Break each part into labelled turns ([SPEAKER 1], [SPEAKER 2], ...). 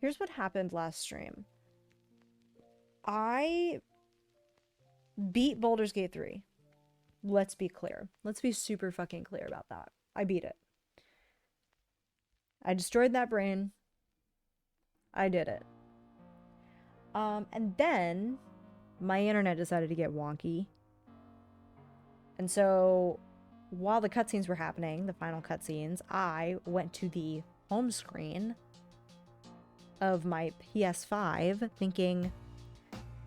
[SPEAKER 1] Here's what happened last stream. I beat Baldur's Gate 3. Let's be clear. Let's be super fucking clear about that. I beat it. I destroyed that brain. I did it. And then my internet decided to get wonky. And so while the cutscenes were happening, the final cutscenes, I went to the home screen of my PS5 thinking,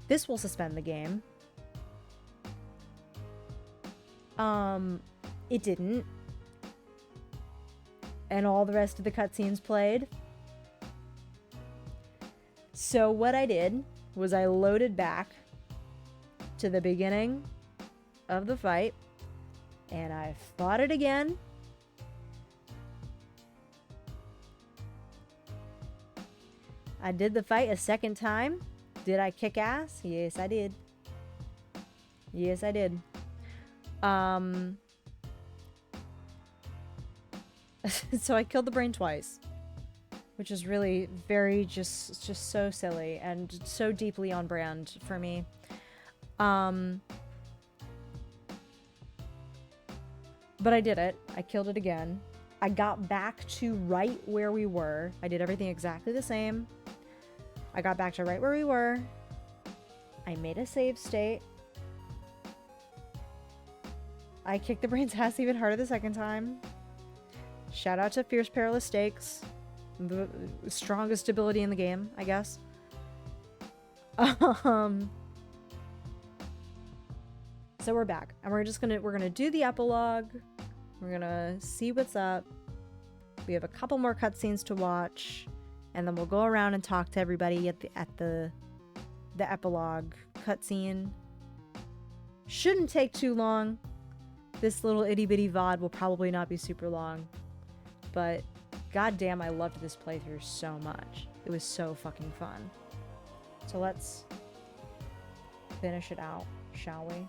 [SPEAKER 1] this will suspend the game. It didn't. And all the rest of the cutscenes played. So what I did was I loaded back to the beginning of the fight, and I fought it again. I did the fight a second time. Did I kick ass? Yes, I did. Yes, I did. So I killed the brain twice, which is really very just so silly and so deeply on brand for me. But I did it. I killed it again. I got back to right where we were. I did everything exactly the same. I got back to right where we were. I made a save state. I kicked the brain's ass even harder the second time. Shout out to Fierce Perilous Stakes. The strongest ability in the game, I guess. So we're back. And we're gonna do the epilogue. We're gonna see what's up. We have a couple more cutscenes to watch. And then we'll go around and talk to everybody at the epilogue cutscene. Shouldn't take too long. This little itty bitty VOD will probably not be super long. But goddamn, I loved this playthrough so much. It was so fucking fun. So let's finish it out, shall we?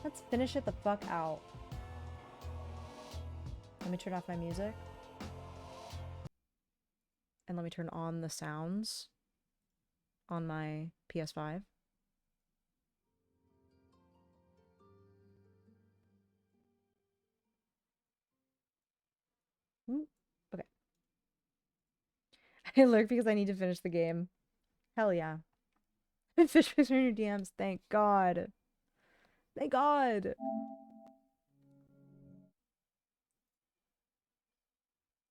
[SPEAKER 1] Let's finish it the fuck out. Let me turn off my music. And let me turn on the sounds on my PS5. Ooh, okay. I lurk because I need to finish the game. Hell yeah. Fish in your DMs. Thank God. Thank God.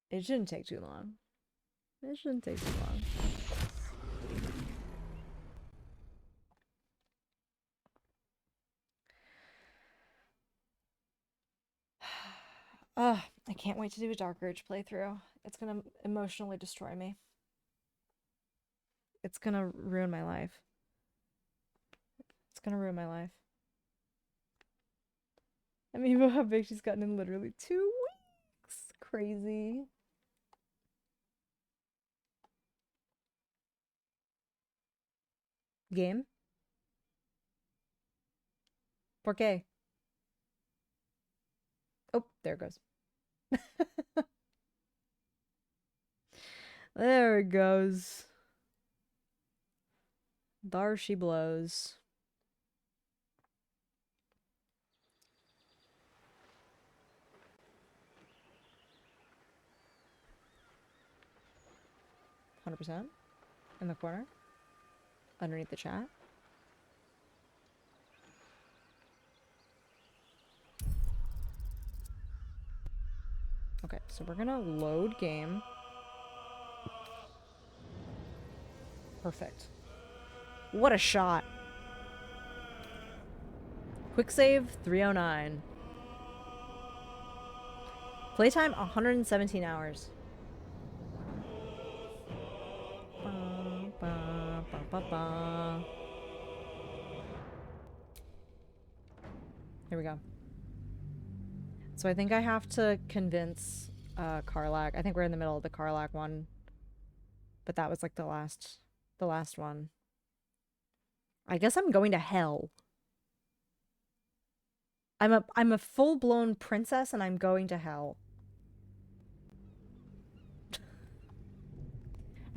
[SPEAKER 1] It shouldn't take too long. It shouldn't take too long. Ugh, I can't wait to do a Dark Urge playthrough. It's gonna emotionally destroy me. It's gonna ruin my life. It's gonna ruin my life. I mean, how big she's gotten in literally 2 weeks. Crazy. Game? ¿Por qué? Oh, there it goes. There it goes. There she blows. %. In the corner. Underneath the chat. Okay, so we're gonna load game. Perfect. What a shot. Quick save 309. Playtime 117 hours. Here we go. So I think I have to convince Karlach. I think we're in the middle of the Karlach one. But that was like the last one. I guess I'm going to hell. I'm a full-blown princess and I'm going to hell.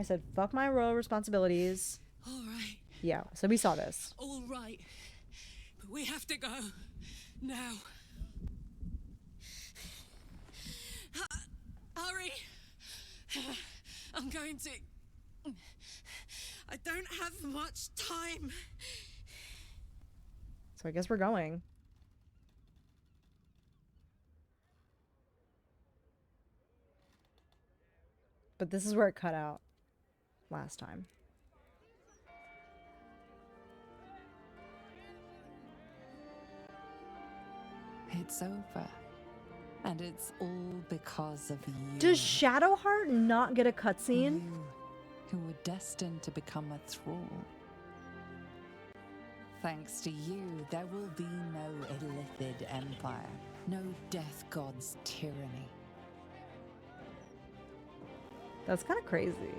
[SPEAKER 1] I said, fuck my royal responsibilities.
[SPEAKER 2] All right.
[SPEAKER 1] Yeah, so we saw this.
[SPEAKER 2] All right. But we have to go. Now. Hurry. I'm going to... I don't have much time.
[SPEAKER 1] So I guess we're going. But this is where it cut out last time.
[SPEAKER 3] It's over. And it's all because of you.
[SPEAKER 1] Does Shadowheart not get a cutscene?
[SPEAKER 3] You, who were destined to become a thrall. Thanks to you, there will be no Illithid empire, no death god's tyranny.
[SPEAKER 1] That's kind of crazy.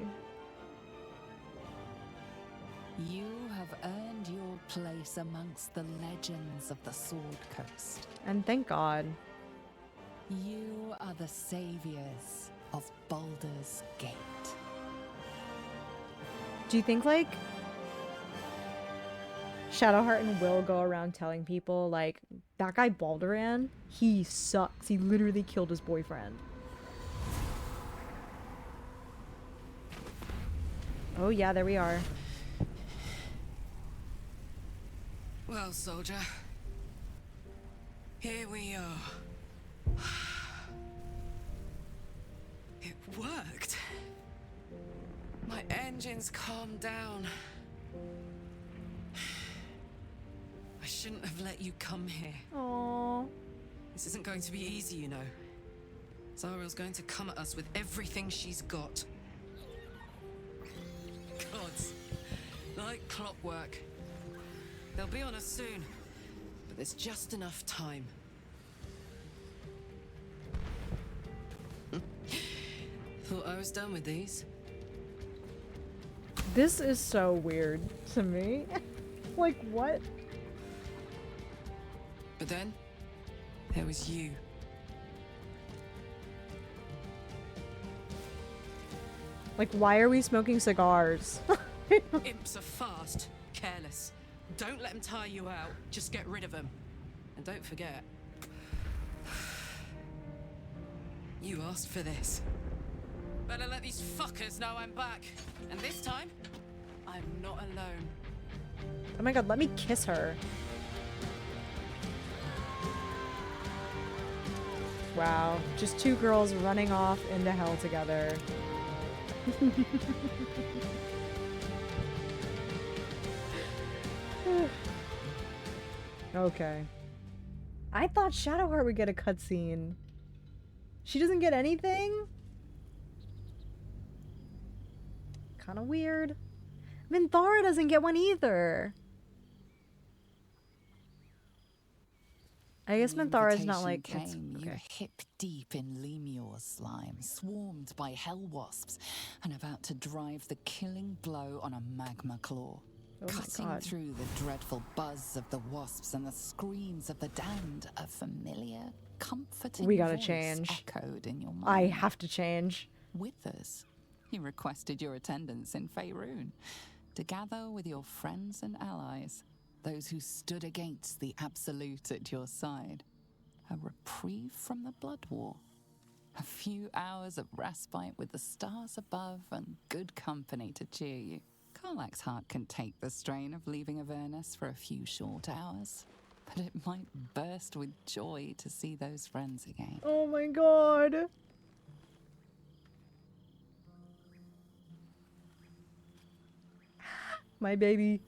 [SPEAKER 3] You have earned your place amongst the legends of the Sword Coast.
[SPEAKER 1] And thank God.
[SPEAKER 3] You are the saviors of Baldur's Gate.
[SPEAKER 1] Do you think, like, Shadowheart and Will go around telling people, like, that guy Baldur, he sucks. He literally killed his boyfriend. Oh yeah, there we are.
[SPEAKER 2] Well, soldier. Here we are. It worked. My engines calmed down. I shouldn't have let you come here.
[SPEAKER 1] Aww.
[SPEAKER 2] This isn't going to be easy, you know. Zariel's going to come at us with everything she's got. Gods. Like clockwork. They'll be on us soon. But there's just enough time. Thought I was done with these.
[SPEAKER 1] This is so weird to me. Like, what?
[SPEAKER 2] But then, there was you.
[SPEAKER 1] Like, why are we smoking cigars?
[SPEAKER 2] Imps are fast, careless. Don't let them tire you out. Just get rid of them. And don't forget, you asked for this. Better let these fuckers know I'm back. And this time, I'm not alone.
[SPEAKER 1] Oh my god, let me kiss her. Wow, just two girls running off into hell together. Okay. I thought Shadowheart would get a cutscene. She doesn't get anything? Kind of weird. Minthara doesn't get one either. I guess Minthara is not like... It's, okay.
[SPEAKER 3] You're hip deep in Lemur's slime, swarmed by hell wasps, and about to drive the killing blow on a magma claw.
[SPEAKER 1] Oh
[SPEAKER 3] Cutting through the dreadful buzz of the wasps and the screams of the damned, a familiar, comforting
[SPEAKER 1] We gotta
[SPEAKER 3] voice
[SPEAKER 1] change.
[SPEAKER 3] echoed in your mind.
[SPEAKER 1] I have to change.
[SPEAKER 3] Withers, you requested your attendance in Faerun to gather with your friends and allies, those who stood against the Absolute at your side. A reprieve from the Blood War. A few hours of respite with the stars above and good company to cheer you. Karlach's heart can take the strain of leaving Avernus for a few short hours, but it might burst with joy to see those friends again.
[SPEAKER 1] Oh my god. My baby.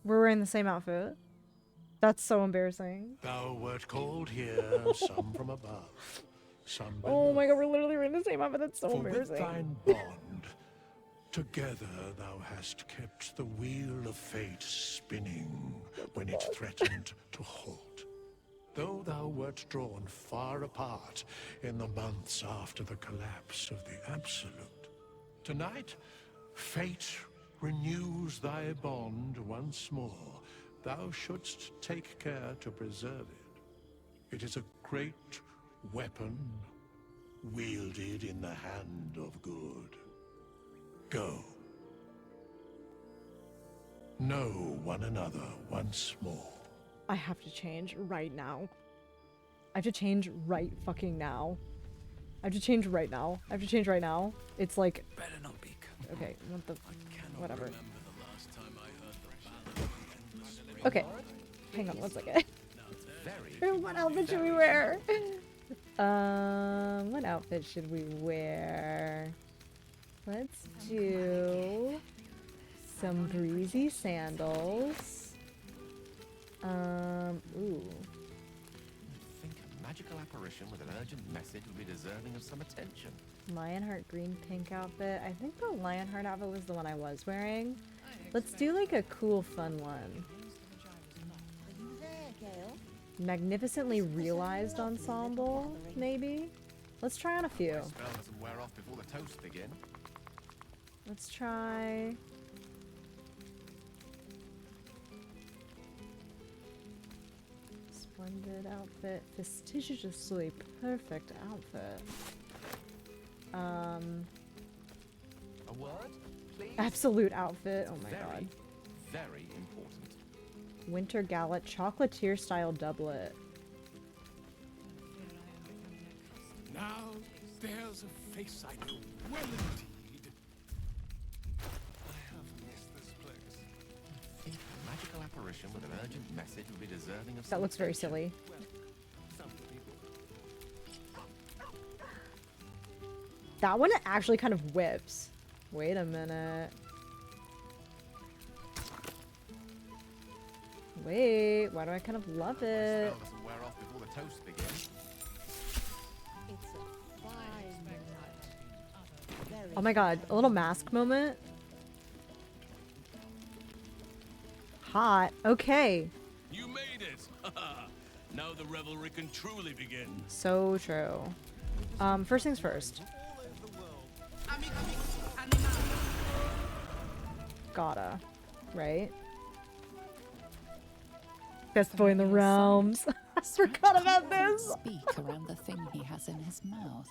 [SPEAKER 1] We're wearing the same outfit. That's so embarrassing.
[SPEAKER 4] Thou wert called here, some from above, some below.
[SPEAKER 1] Oh my god, we're literally wearing the same outfit. That's so
[SPEAKER 4] For with
[SPEAKER 1] embarrassing.
[SPEAKER 4] thine bond, together thou hast kept the wheel of fate spinning when it threatened to halt. Though thou wert drawn far apart in the months after the collapse of the Absolute, tonight, fate renews thy bond once more thou shouldst take care to preserve it. It is a great weapon, wielded in the hand of good. Go. Know one another once more.
[SPEAKER 1] I have to change right now. I have to change right fucking now. I have to change right now. I have to change right now. It's like...
[SPEAKER 5] Better not be.
[SPEAKER 1] Okay, what the... Whatever.
[SPEAKER 5] Remember the last time I heard the ballad of the endless spring.
[SPEAKER 1] Okay. Hang on one second.
[SPEAKER 5] Very
[SPEAKER 1] What outfit should we wear? What outfit should we wear? Let's do some breezy sandals. Ooh.
[SPEAKER 6] Think a magical apparition with an urgent message would be deserving of some attention.
[SPEAKER 1] Lionheart green pink outfit. I think the Lionheart outfit was the one I was wearing. Let's do like a cool fun one. Magnificently realized ensemble, maybe? Let's try on a few.
[SPEAKER 6] The spell doesn't wear off before the toasts begin.
[SPEAKER 1] Let's try... Splendid outfit. Fastidiously perfect outfit.
[SPEAKER 6] A word, please?
[SPEAKER 1] Absolute outfit. Oh my
[SPEAKER 6] Very,
[SPEAKER 1] god.
[SPEAKER 6] very important.
[SPEAKER 1] Winter Gallet chocolatier style doublet.
[SPEAKER 5] Now there's a face I know well indeed. I have missed this place.
[SPEAKER 6] Think a magical apparition with an urgent message would be deserving of some
[SPEAKER 1] That looks very
[SPEAKER 6] attention.
[SPEAKER 1] silly.
[SPEAKER 5] Some people.
[SPEAKER 1] That one actually kind of whips. Wait a minute. Wait, why do I kind of love
[SPEAKER 6] The
[SPEAKER 1] it?
[SPEAKER 6] spell doesn't wear off before the toasts begin.
[SPEAKER 1] Oh my god, a little mask moment. Hot. Okay.
[SPEAKER 7] You made it! Now the revelry can truly begin.
[SPEAKER 1] So true. First things first. Gotta. Right? Best boy in the realms. I forgot about this.
[SPEAKER 3] Speak around the thing he has in his mouth.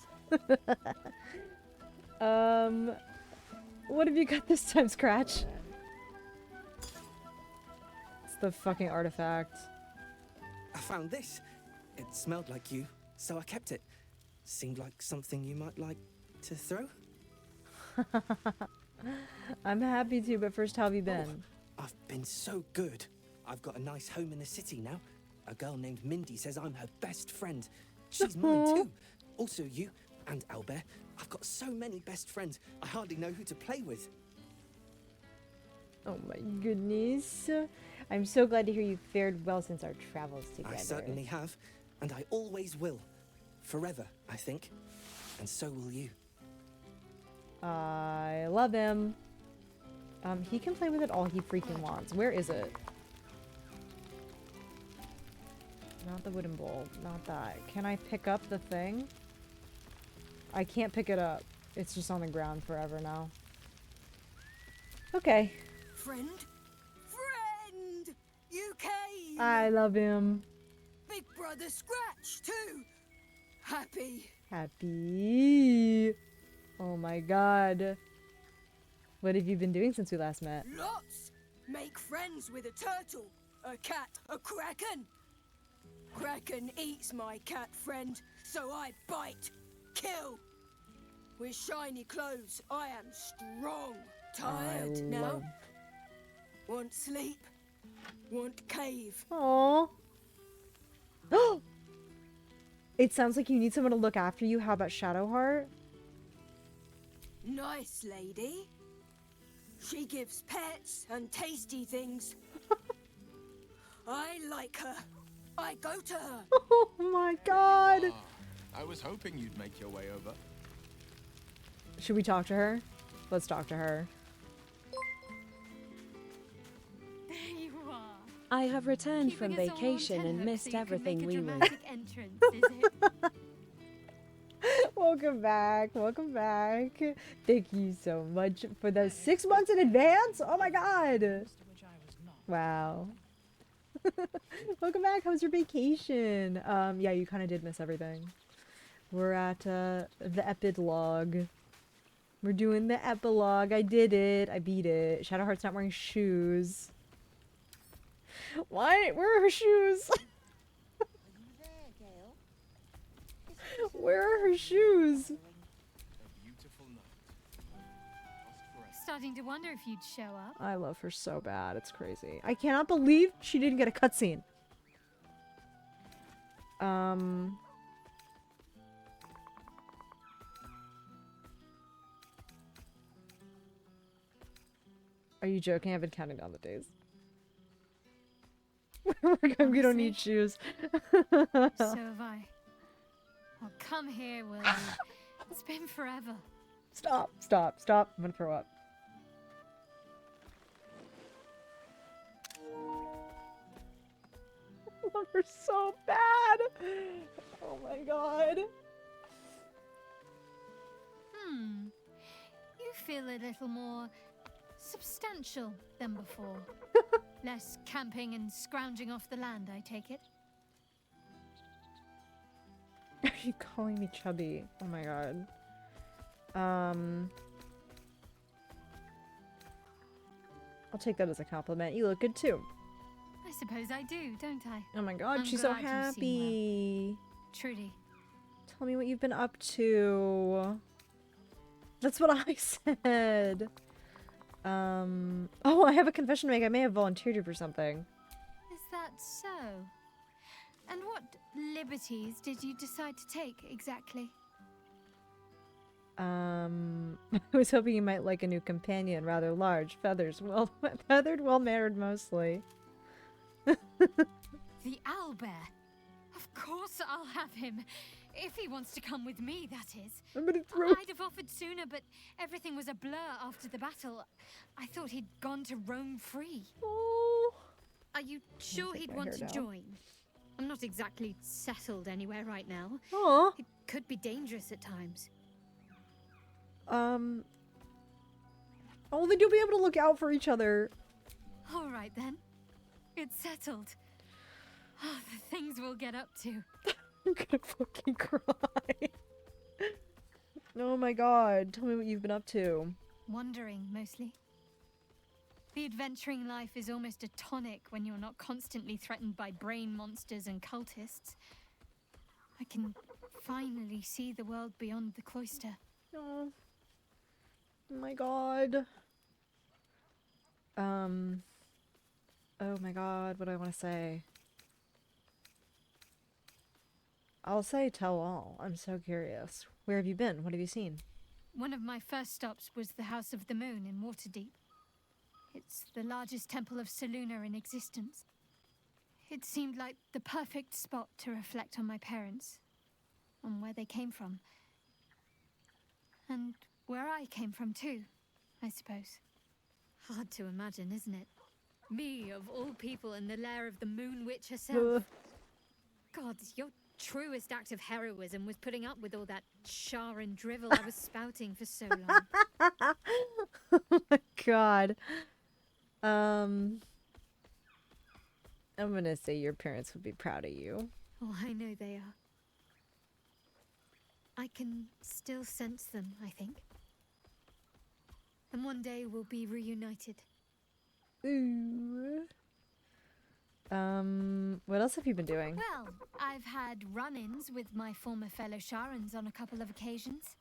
[SPEAKER 1] What have you got this time, Scratch? It's the fucking artifact.
[SPEAKER 8] I found this. It smelled like you, so I kept it. Seemed like something you might like to throw.
[SPEAKER 1] I'm happy to, but first, how have you been?
[SPEAKER 8] I've been so good. I've got a nice home in the city now. A girl named Mindy says I'm her best friend. She's mine too. Also you and Albert. I've got so many best friends, I hardly know who to play with.
[SPEAKER 1] Oh my goodness. I'm so glad to hear you fared well since our travels together.
[SPEAKER 8] I certainly have, and I always will. Forever, I think. And so will you.
[SPEAKER 1] I love him. He can play with it all he freaking wants. Where is it? Not the wooden bowl. Not that. Can I pick up the thing? I can't pick it up. It's just on the ground forever now. Okay.
[SPEAKER 9] Friend? Friend! You came!
[SPEAKER 1] I love him.
[SPEAKER 9] Big brother Scratch, too! Happy.
[SPEAKER 1] Happy. Oh my god. What have you been doing since we last met?
[SPEAKER 9] Lots! Make friends with a turtle, a cat, a kraken. Kraken eats my cat friend, so I bite, kill. With shiny clothes, I am strong. Tired now. Want sleep. Want cave.
[SPEAKER 1] Aww. It sounds like you need someone to look after you. How about Shadowheart?
[SPEAKER 9] Nice lady. She gives pets and tasty things. I like her. I go to her.
[SPEAKER 1] Oh my god.
[SPEAKER 6] I was hoping you'd make your way over.
[SPEAKER 1] Should we talk to her? Let's talk to her.
[SPEAKER 10] There you are.
[SPEAKER 11] I have returned from
[SPEAKER 10] Keeping us all on
[SPEAKER 11] vacation and
[SPEAKER 10] tenterhooks
[SPEAKER 11] missed
[SPEAKER 10] so you can
[SPEAKER 11] everything
[SPEAKER 10] make a
[SPEAKER 11] we were.
[SPEAKER 10] dramatic entrance, is it?
[SPEAKER 1] Welcome back. Welcome back. Thank you so much for those 6 months in advance. Oh my god. Wow. Welcome back. How was your vacation? Yeah, you kind of did miss everything. We're at the epilogue. We're doing the epilogue. I did it. I beat it. Shadowheart's not wearing shoes. Why? Where are her shoes? Where are her shoes?
[SPEAKER 10] Starting to wonder if you'd show up.
[SPEAKER 1] I love her so bad. It's crazy. I cannot believe she didn't get a cutscene. Are you joking? I've been counting down the days. We don't need shoes.
[SPEAKER 10] So have I. Well, come here, will you? It's been forever.
[SPEAKER 1] Stop, stop, stop. I'm gonna throw up. I love her so bad. Oh my god.
[SPEAKER 10] You feel a little more substantial than before. Less camping and scrounging off the land, I take it.
[SPEAKER 1] Are you calling me chubby? Oh my god. I'll take that as a compliment. You look good too.
[SPEAKER 10] I suppose I do, don't I?
[SPEAKER 1] Oh my god,
[SPEAKER 10] I'm
[SPEAKER 1] she's so
[SPEAKER 10] glad you've seen
[SPEAKER 1] happy.
[SPEAKER 10] Truly.
[SPEAKER 1] Tell me what you've been up to. That's what I said. Oh, I have a confession to make. I may have volunteered you for something.
[SPEAKER 10] Is that so? And what liberties did you decide to take, exactly?
[SPEAKER 1] I was hoping you might like a new companion. Rather large, feathers, feathered, well-mannered mostly.
[SPEAKER 10] The owlbear. Of course I'll have him. If he wants to come with me, that is.
[SPEAKER 1] I'm gonna throw.
[SPEAKER 10] I'd have offered sooner, but everything was a blur after the battle. I thought he'd gone to roam free.
[SPEAKER 1] Oh.
[SPEAKER 10] Are you sure he'd want to join? I'm not exactly settled anywhere right now.
[SPEAKER 1] Oh.
[SPEAKER 10] It could be dangerous at times.
[SPEAKER 1] Oh, then you'll be able to look out for each other.
[SPEAKER 10] All right then. It's settled. Oh, the things we'll get up to.
[SPEAKER 1] I'm gonna fucking cry. Oh my god, tell me what you've been up to.
[SPEAKER 10] Wandering, mostly. The adventuring life is almost a tonic when you're not constantly threatened by brain monsters and cultists. I can finally see the world beyond the cloister.
[SPEAKER 1] Oh my god. Oh my god, what do I want to say? I'll say tell all. I'm so curious. Where have you been? What have you seen?
[SPEAKER 10] One of my first stops was the House of the Moon in Waterdeep. It's the largest temple of Selûne in existence. It seemed like the perfect spot to reflect on my parents, on where they came from. And where I came from too, I suppose. Hard to imagine, isn't it? Me, of all people, in the lair of the Moon Witch herself. God, your truest act of heroism was putting up with all that char and drivel I was spouting for so long.
[SPEAKER 1] Oh my god. I'm gonna say your parents would be proud of you.
[SPEAKER 10] Oh, I know they are. I can still sense them, I think. And one day we'll be reunited.
[SPEAKER 1] Ooh. What else have you been doing?
[SPEAKER 10] Well, I've had run-ins with my former fellow Sharans on a couple of occasions.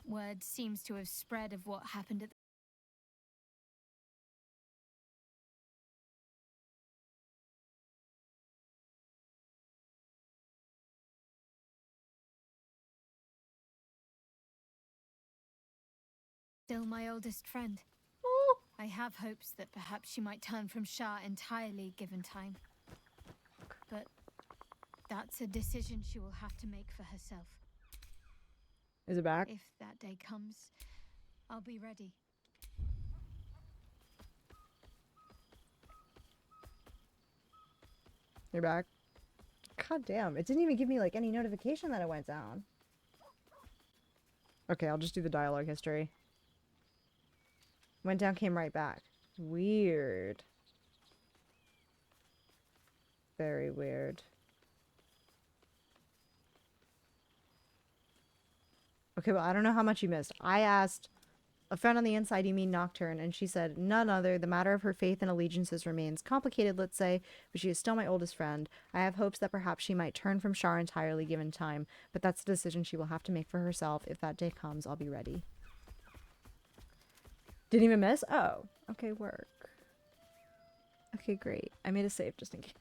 [SPEAKER 10] Word seems to have spread of what happened at the still my oldest friend.
[SPEAKER 1] Oh.
[SPEAKER 10] I have hopes that perhaps she might turn from Shah entirely given time. But that's a decision she will have to make for herself.
[SPEAKER 1] Is it back?
[SPEAKER 10] If that day comes, I'll be ready.
[SPEAKER 1] You're back? God damn, it didn't even give me like any notification that it went down. Okay, I'll just do the dialogue history. Went down, came right back. Weird. Very weird. Okay, well, I don't know how much you missed. I asked a friend on the inside, you mean Nocturne? And she said, none other. The matter of her faith and allegiances remains complicated, let's say, but she is still my oldest friend. I have hopes that perhaps she might turn from Shar entirely given time, but that's a decision she will have to make for herself. If that day comes, I'll be ready. Didn't even miss? Oh, okay, work. Okay, great. I made a save just in case.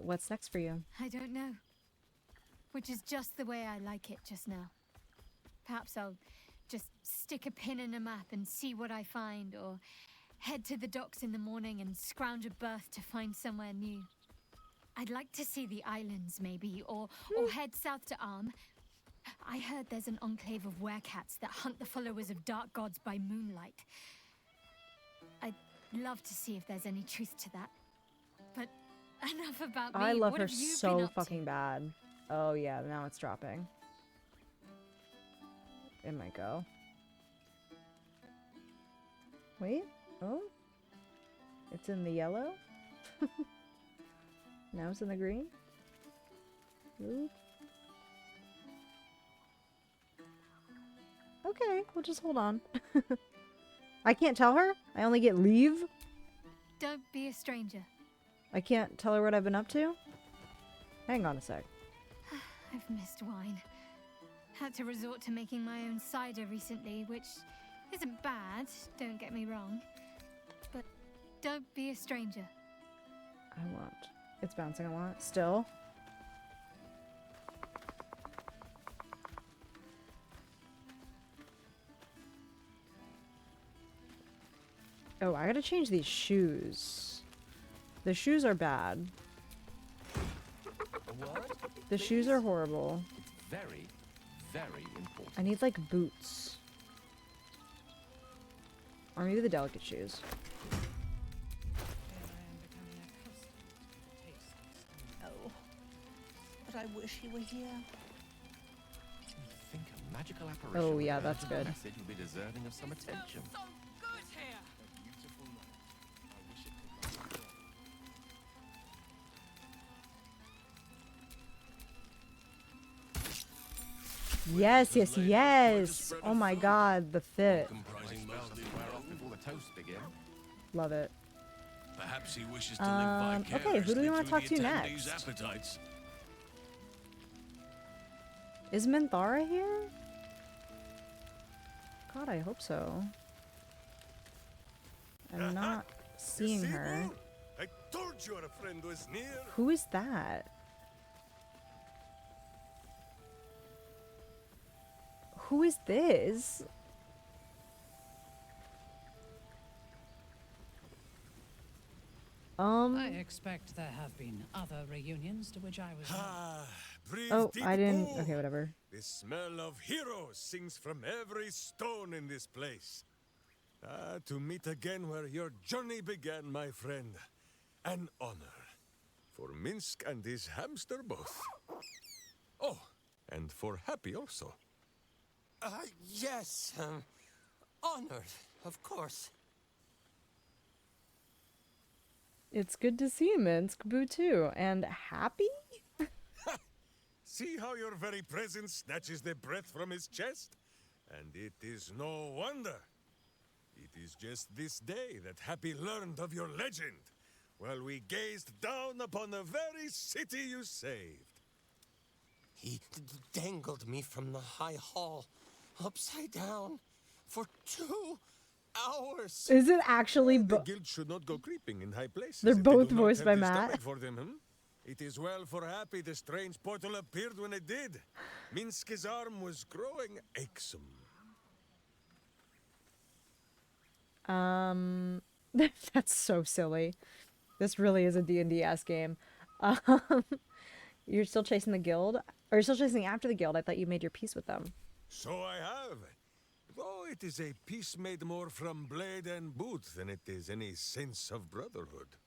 [SPEAKER 1] What's next for you?
[SPEAKER 10] I don't know. Which is just the way I like it just now. Perhaps I'll just stick a pin in a map and see what I find, or head to the docks in the morning and scrounge a berth to find somewhere new. I'd like to see the islands, maybe, or head south to Arm. I heard there's an enclave of werecats that hunt the followers of dark gods by moonlight. I'd love to see if there's any truth to that. But enough about me.
[SPEAKER 1] I love
[SPEAKER 10] What
[SPEAKER 1] her
[SPEAKER 10] have you been
[SPEAKER 1] so
[SPEAKER 10] up to?
[SPEAKER 1] fucking bad. Oh yeah, now it's dropping. It might go. Wait. Oh. It's in the yellow. Now it's in the green. Ooh. Okay, we'll just hold on. I can't tell her? I only get leave?
[SPEAKER 10] Don't be a stranger.
[SPEAKER 1] I can't tell her what I've been up to? Hang on a sec.
[SPEAKER 10] I've missed wine. Had to resort to making my own cider recently, which isn't bad, don't get me wrong. But don't be a stranger.
[SPEAKER 1] I won't. It's bouncing a lot. Still. Oh, I gotta change these shoes. The shoes are bad. The shoes are horrible.
[SPEAKER 6] It's very, very important.
[SPEAKER 1] I need, like, boots. Or maybe the delicate shoes.
[SPEAKER 12] Oh, but I wish he were here.
[SPEAKER 6] You'd think a magical apparition
[SPEAKER 1] Oh,
[SPEAKER 6] with
[SPEAKER 1] yeah,
[SPEAKER 6] an
[SPEAKER 1] that's
[SPEAKER 6] urgent
[SPEAKER 1] good.
[SPEAKER 6] message would be deserving of some attention.
[SPEAKER 2] So good here.
[SPEAKER 1] Yes, yes, yes! Oh my god, the fit.
[SPEAKER 7] Comprising mostly
[SPEAKER 6] Before the toast begin.
[SPEAKER 1] Love it.
[SPEAKER 7] Perhaps he wishes to live
[SPEAKER 1] Okay,
[SPEAKER 7] vicariously
[SPEAKER 1] who do we wanna
[SPEAKER 7] through
[SPEAKER 1] talk
[SPEAKER 7] the
[SPEAKER 1] to
[SPEAKER 7] attendees'
[SPEAKER 1] next?
[SPEAKER 7] appetites.
[SPEAKER 1] Is Minthara here? God, I hope so. I'm not seeing her.
[SPEAKER 5] I told you our friend was near.
[SPEAKER 1] Who is that? Who is this?
[SPEAKER 13] I expect there have been other reunions to which I was.
[SPEAKER 1] Oh, I didn't. Okay, whatever.
[SPEAKER 5] The smell of heroes sings from every stone in this place. To meet again where your journey began, my friend. An honor. For Minsk and his hamster both. Oh, and for Happy also.
[SPEAKER 8] Yes. Honored, of course.
[SPEAKER 1] It's good to see you, Minsk. Boo too. And Happy?
[SPEAKER 5] See how your very presence snatches the breath from his chest? And it is no wonder. It is just this day that Happy learned of your legend, while we gazed down upon the very city you saved.
[SPEAKER 8] He dangled me from the high hall, upside down, for 2 hours.
[SPEAKER 1] Is it actually
[SPEAKER 5] The guild should not go creeping in high places.
[SPEAKER 1] They're
[SPEAKER 5] if they
[SPEAKER 1] both
[SPEAKER 5] do not
[SPEAKER 1] voiced
[SPEAKER 5] have
[SPEAKER 1] by
[SPEAKER 5] the
[SPEAKER 1] Matt.
[SPEAKER 5] stomach for them, hmm? It is well for Happy the strange portal appeared when it did. Minsk's arm was growing aexum.
[SPEAKER 1] That's so silly. This really is a D&D-ass game. You're still chasing the guild? Or you're still chasing after the guild? I thought you made your peace with them.
[SPEAKER 5] So I have. Though it is a peace made more from blade and boot than it is any sense of brotherhood.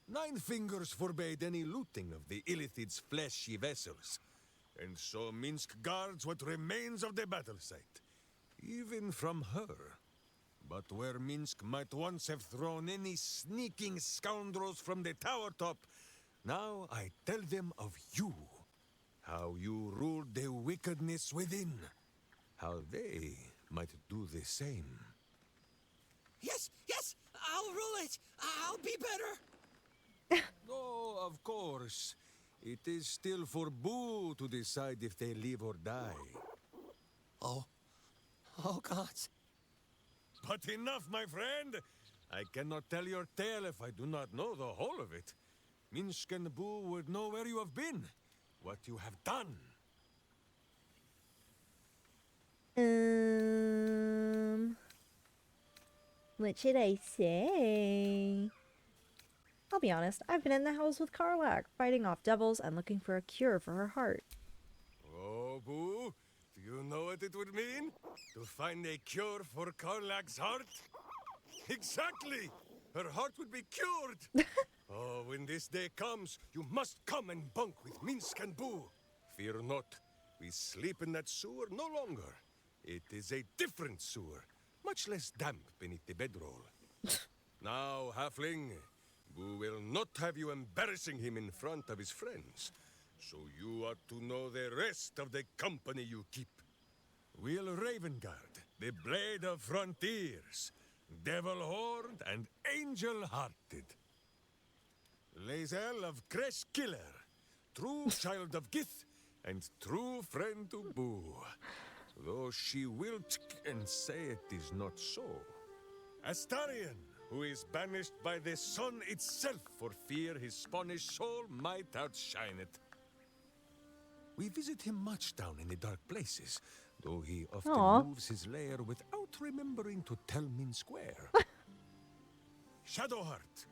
[SPEAKER 5] 9 Fingers forbade any looting of the Illithid's fleshy vessels. And so Minsk guards what remains of the battle site. Even from her. But where Minsk might once have thrown any sneaking scoundrels from the tower top, now I tell them of you. How you ruled the wickedness within. How they might do the same.
[SPEAKER 6] Yes, yes, I'll rule it. I'll be better.
[SPEAKER 5] Oh, of course. It is still for Boo to decide if they live or die.
[SPEAKER 6] Oh gods.
[SPEAKER 5] But enough, my friend! I cannot tell your tale if I do not know the whole of it. Minsk and Boo would know where you have been, what you have done.
[SPEAKER 1] What should I say? I'll be honest, I've been in the house with Karlak, fighting off devils and looking for a cure for her heart.
[SPEAKER 5] Oh, Boo, do you know what it would mean? To find a cure for Karlak's heart? Exactly! Her heart would be cured! Oh, when this day comes, you must come and bunk with Minsk and Boo. Fear not, we sleep in that sewer no longer. It is a different sewer, much less damp beneath the bedroll. Now, Halfling, Boo will not have you embarrassing him in front of his friends, so you ought to know the rest of the company you keep. Will Ravengard, the Blade of Frontiers, Devil-Horned and Angel-Hearted. Lae'zel of Creshkiller, true child of Gith and true friend to Boo. Though she will and say it is not so. Astarion, who is banished by the sun itself for fear his Spanish soul might outshine it. We visit him much down in the dark places, though he often moves his lair without remembering to tell Minsk where. Shadowheart,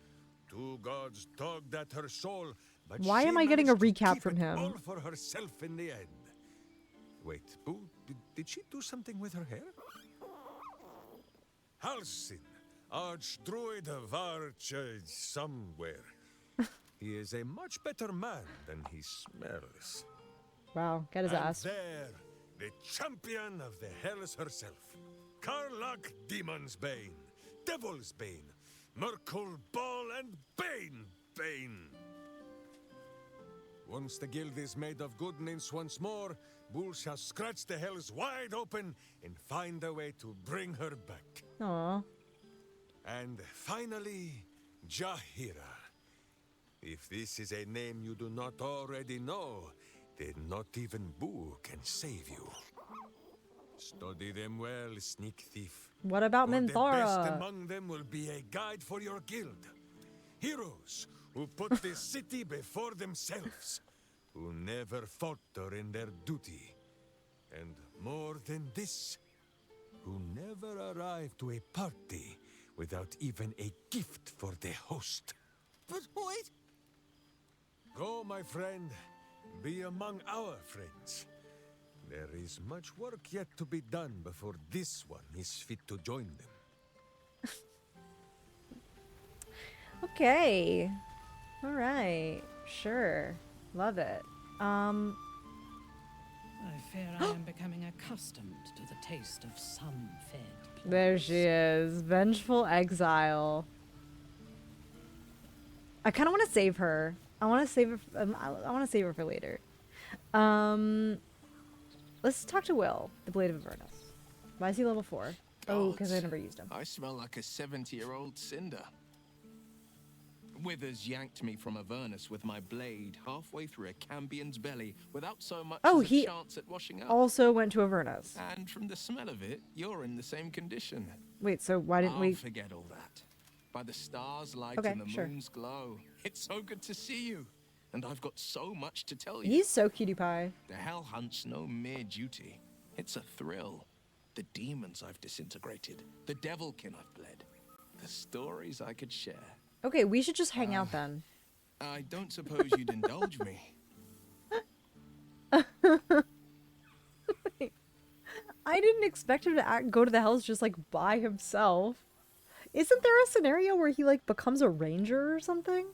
[SPEAKER 5] two gods dogged at her soul, but
[SPEAKER 1] why
[SPEAKER 5] she
[SPEAKER 1] am I getting a
[SPEAKER 5] managed to
[SPEAKER 1] recap
[SPEAKER 5] keep
[SPEAKER 1] from
[SPEAKER 5] it
[SPEAKER 1] him?
[SPEAKER 5] all for herself in the end. Wait, Boo, did she do something with her hair? Halsin, Archdruid of Arch somewhere. He is a much better man than he smells.
[SPEAKER 1] Wow, get his
[SPEAKER 5] And
[SPEAKER 1] ass.
[SPEAKER 5] there, the champion of the Hells herself, Karlak Demon's Bane, Devil's Bane, Merkul Ball and Bane. Once the guild is made of goodness once more, Bull shall scratch the Hells wide open and find a way to bring her back.
[SPEAKER 1] Aww.
[SPEAKER 5] And finally, Jahira. If this is a name you do not already know, then not even Boo can save you. Study them well, sneak thief.
[SPEAKER 1] What about
[SPEAKER 5] For the best
[SPEAKER 1] Minthara?
[SPEAKER 5] among them will be a guide for your guild. Heroes who put the city before themselves, who never falter in their duty. And more than this, who never arrive to a party without even a gift for the host.
[SPEAKER 6] But wait!
[SPEAKER 5] Go, my friend. Be among our friends. There is much work yet to be done before this one is fit to join them.
[SPEAKER 1] Okay. Alright. Sure. Love it.
[SPEAKER 13] I fear I am becoming accustomed to the taste of sun-fed.
[SPEAKER 1] There she is. Vengeful Exile. I kind of want to save her. I want to save her. I want to save her for later. Let's talk to Will, the Blade of Avernus. Why is he level 4? Oh, because I never used him.
[SPEAKER 6] I smell like a 70-year-old cinder. Withers yanked me from Avernus with my blade halfway through a Cambion's belly without so much as a chance at washing up.
[SPEAKER 1] Also went to Avernus.
[SPEAKER 6] And from the smell of it, you're in the same condition.
[SPEAKER 1] Wait, so why didn't we...
[SPEAKER 6] Forget all that. By the stars' light
[SPEAKER 1] Okay,
[SPEAKER 6] and the
[SPEAKER 1] sure.
[SPEAKER 6] moon's glow, it's so good to see you. And I've got so much to tell you.
[SPEAKER 1] He's so cutie pie.
[SPEAKER 6] The Hell Hunt's no mere duty. It's a thrill. The demons I've disintegrated, the devilkin I've bled, the stories I could share.
[SPEAKER 1] Okay, we should just hang out then.
[SPEAKER 6] I don't suppose you'd indulge me.
[SPEAKER 1] I didn't expect him to go to the Hells just like by himself. Isn't there a scenario where he like becomes a ranger or something?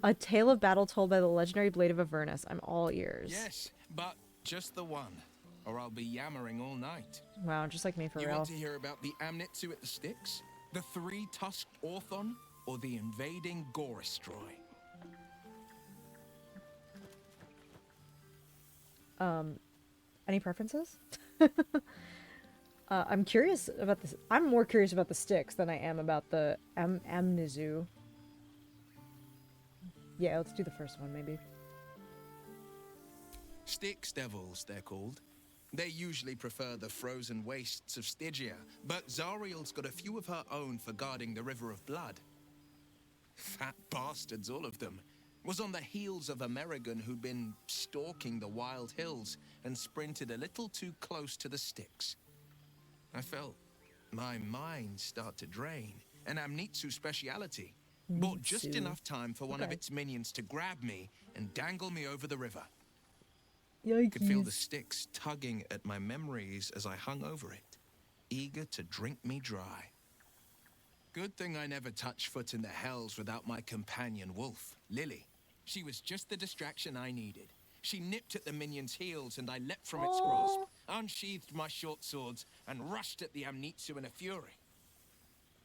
[SPEAKER 1] A tale of battle told by the legendary Blade of Avernus. I'm all ears.
[SPEAKER 6] Yes, but just the one, or I'll be yammering all night.
[SPEAKER 1] Wow, just like me for
[SPEAKER 6] You
[SPEAKER 1] real.
[SPEAKER 6] want to hear about the Amnitsu at the Styx? The three-tusked Orthon? Or the invading Goristroy?
[SPEAKER 1] Any preferences? I'm curious about this. I'm more curious about the Styx than I am about the Amnizu. Yeah, let's do the first one, maybe.
[SPEAKER 6] Styx devils, they're called. They usually prefer the frozen wastes of Stygia, but Zariel's got a few of her own for guarding the River of Blood. Fat bastards, all of them. Was on the heels of Amerigan who'd been stalking the wild hills and sprinted a little too close to the Styx. I felt my mind start to drain, an Amnitsu speciality. Bought just enough time for one of its minions to grab me and dangle me over the river.
[SPEAKER 1] Yikes.
[SPEAKER 6] Could feel the Styx tugging at my memories as I hung over it, eager to drink me dry. Good thing I never touched foot in the hells without my companion wolf, Lily. She was just the distraction I needed. She nipped at the minion's heels and I leapt from its grasp, unsheathed my short swords, and rushed at the Amnitsu in a fury.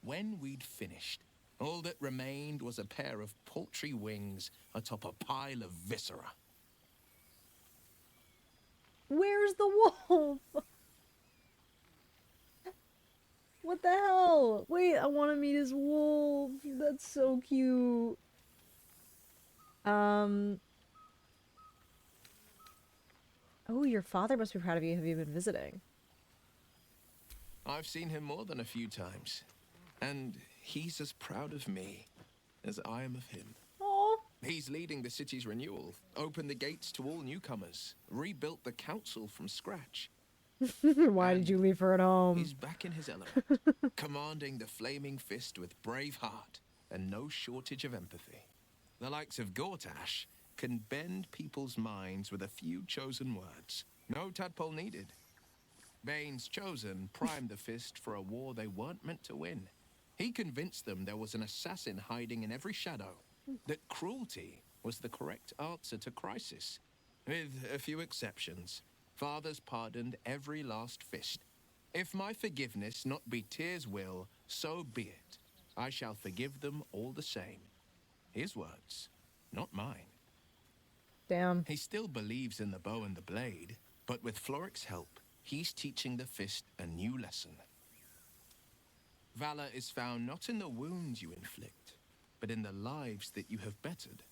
[SPEAKER 6] When we'd finished, all that remained was a pair of paltry wings atop a pile of viscera.
[SPEAKER 1] Where's the wolf? What the hell? Wait, I want to meet his wolf. That's so cute. Oh, your father must be proud of you. Have you been visiting?
[SPEAKER 6] I've seen him more than a few times, and he's as proud of me as I am of him.
[SPEAKER 1] Oh.
[SPEAKER 6] He's leading the city's renewal, opened the gates to all newcomers, rebuilt the council from scratch.
[SPEAKER 1] Why did you leave her at home?
[SPEAKER 6] He's back in his element, commanding the flaming fist with brave heart and no shortage of empathy. The likes of Gortash can bend people's minds with a few chosen words. No tadpole needed. Bane's chosen primed the fist for a war they weren't meant to win. He convinced them there was an assassin hiding in every shadow, that cruelty was the correct answer to crisis. With a few exceptions, fathers pardoned every last fist. If my forgiveness not be Tyr's will, so be it. I shall forgive them all the same. His words, not mine.
[SPEAKER 1] Damn.
[SPEAKER 6] He still believes in the bow and the blade, but with Floric's help, he's teaching the fist a new lesson. Valor is found not in the wounds you inflict, but in the lives that you have bettered.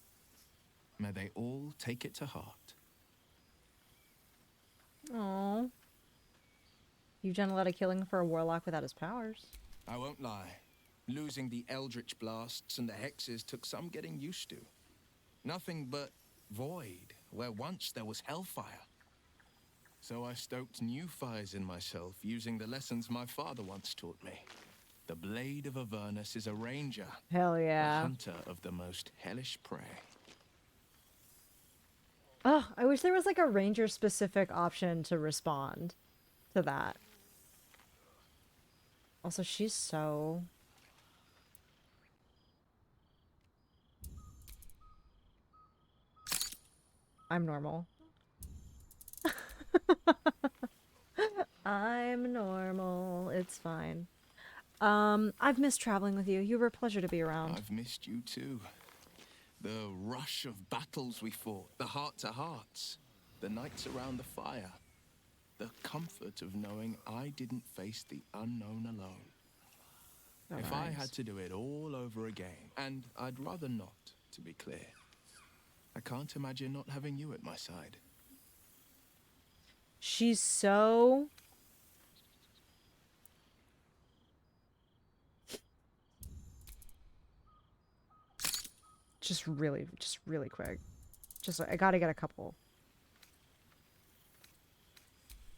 [SPEAKER 6] May they all take it to heart.
[SPEAKER 1] Aww. You've done a lot of killing for a warlock without his powers.
[SPEAKER 6] I won't lie. Losing the eldritch blasts and the hexes took some getting used to. Nothing but void where once there was hellfire. So I stoked new fires in myself using the lessons my father once taught me. The blade of Avernus is a ranger.
[SPEAKER 1] Hell yeah.
[SPEAKER 6] A hunter of the most hellish prey.
[SPEAKER 1] Oh, I wish there was like a ranger specific option to respond to that. Also, she's so... I'm normal. I'm normal. It's fine. I've missed traveling with you. You were a pleasure to be around.
[SPEAKER 6] I've missed you too. The rush of battles we fought, the heart-to-hearts, the nights around the fire, the comfort of knowing I didn't face the unknown alone.
[SPEAKER 1] Oh,
[SPEAKER 6] if
[SPEAKER 1] nice.
[SPEAKER 6] I had to do it all over again, and I'd rather not, to be clear, I can't imagine not having you at my side.
[SPEAKER 1] She's so... just really quick. Just, I gotta get a couple.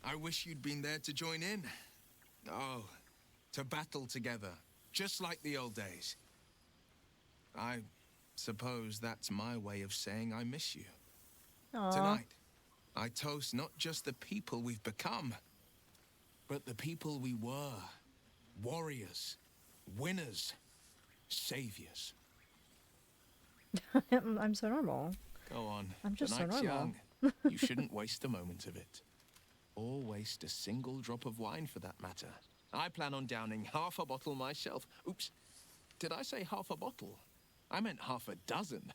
[SPEAKER 6] I wish you'd been there to join in. Oh, to battle together, just like the old days. I suppose that's my way of saying I miss you.
[SPEAKER 1] Aww.
[SPEAKER 6] Tonight, I toast not just the people we've become, but the people we were. Warriors, winners, saviors.
[SPEAKER 1] I'm so normal.
[SPEAKER 6] Go on.
[SPEAKER 1] I'm just
[SPEAKER 6] the
[SPEAKER 1] so
[SPEAKER 6] night's
[SPEAKER 1] normal.
[SPEAKER 6] young. You shouldn't waste a moment of it. Or waste a single drop of wine for that matter. I plan on downing half a bottle myself. Oops, did I say half a bottle? I meant half a dozen.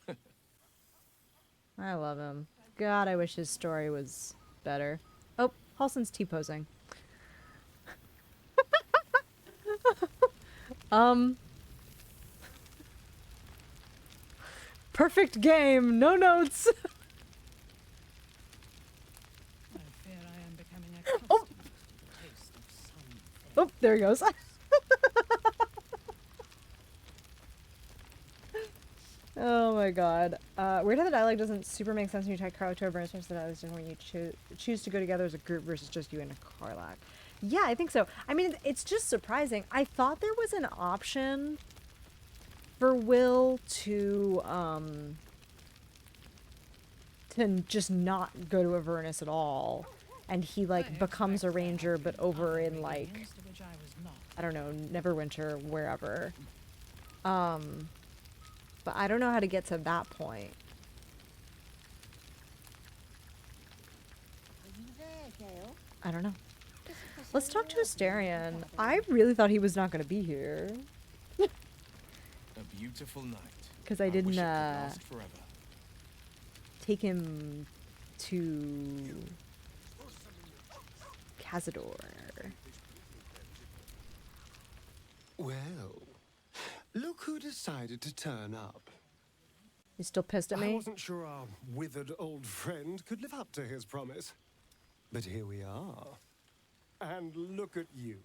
[SPEAKER 1] I love him. God, I wish his story was better. Oh, Halson's T-posing. Perfect game, no notes.
[SPEAKER 13] I fear I am becoming accustomed to the taste of some.
[SPEAKER 1] Oh, there he goes. Oh my god. Weird how the dialogue doesn't super make sense when you tie Carlo to a burn, especially that was just when you choose to go together as a group versus just you and a Carlac. Yeah, I think so. I mean, it's just surprising. I thought there was an option for Will to just not go to Avernus at all. And he, like, becomes a ranger, but over in, like, I don't know, Neverwinter, wherever. But I don't know how to get to that point.
[SPEAKER 12] Are you there, Gale?
[SPEAKER 1] I don't know. Let's talk to Asterion. I really thought he was not going to be here.
[SPEAKER 6] A beautiful night.
[SPEAKER 1] Because I didn't
[SPEAKER 6] wish it could last forever.
[SPEAKER 1] take him to Cazador.
[SPEAKER 14] Well, look who decided to turn up.
[SPEAKER 1] You still pissed at
[SPEAKER 14] I
[SPEAKER 1] me?
[SPEAKER 14] wasn't sure our withered old friend could live up to his promise. But here we are. And look at you,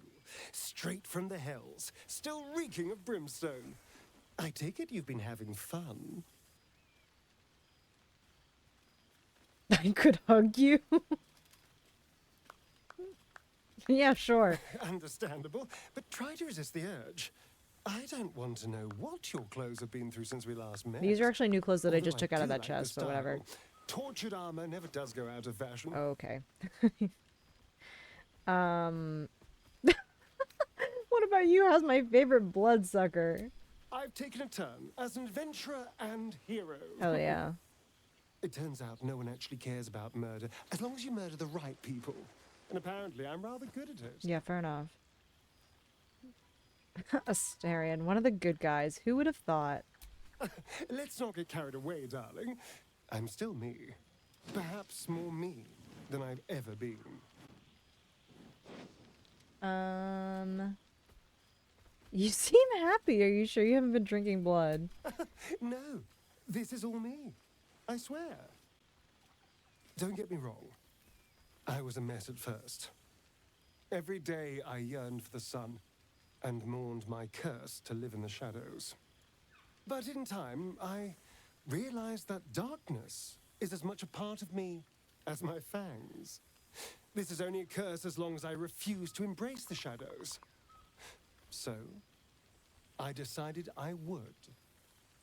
[SPEAKER 14] straight from the hells, still reeking of brimstone. I take it you've been having fun.
[SPEAKER 1] I could hug you. Yeah, sure.
[SPEAKER 14] Understandable, but try to resist the urge. I don't want to know what your clothes have been through since we last met.
[SPEAKER 1] These are actually new clothes that I
[SPEAKER 14] Although
[SPEAKER 1] just took out of
[SPEAKER 14] do
[SPEAKER 1] that
[SPEAKER 14] like the
[SPEAKER 1] chest, but whatever.
[SPEAKER 14] style. Tortured armor never does go out of fashion.
[SPEAKER 1] Okay. What about you? How's my favorite bloodsucker?
[SPEAKER 14] I've taken a turn as an adventurer and hero.
[SPEAKER 1] Hell yeah.
[SPEAKER 14] It turns out no one actually cares about murder, as long as you murder the right people. And apparently I'm rather good at it.
[SPEAKER 1] Yeah, fair enough. Asterion, one of the good guys. Who would have thought?
[SPEAKER 14] Let's not get carried away, darling. I'm still me. Perhaps more me than I've ever been.
[SPEAKER 1] You seem happy. Are you sure you haven't been drinking blood?
[SPEAKER 14] No, this is all me. I swear. Don't get me wrong. I was a mess at first. Every day I yearned for the sun and mourned my curse to live in the shadows. But in time, I realized that darkness is as much a part of me as my fangs. This is only a curse as long as I refuse to embrace the shadows. So, I decided I would.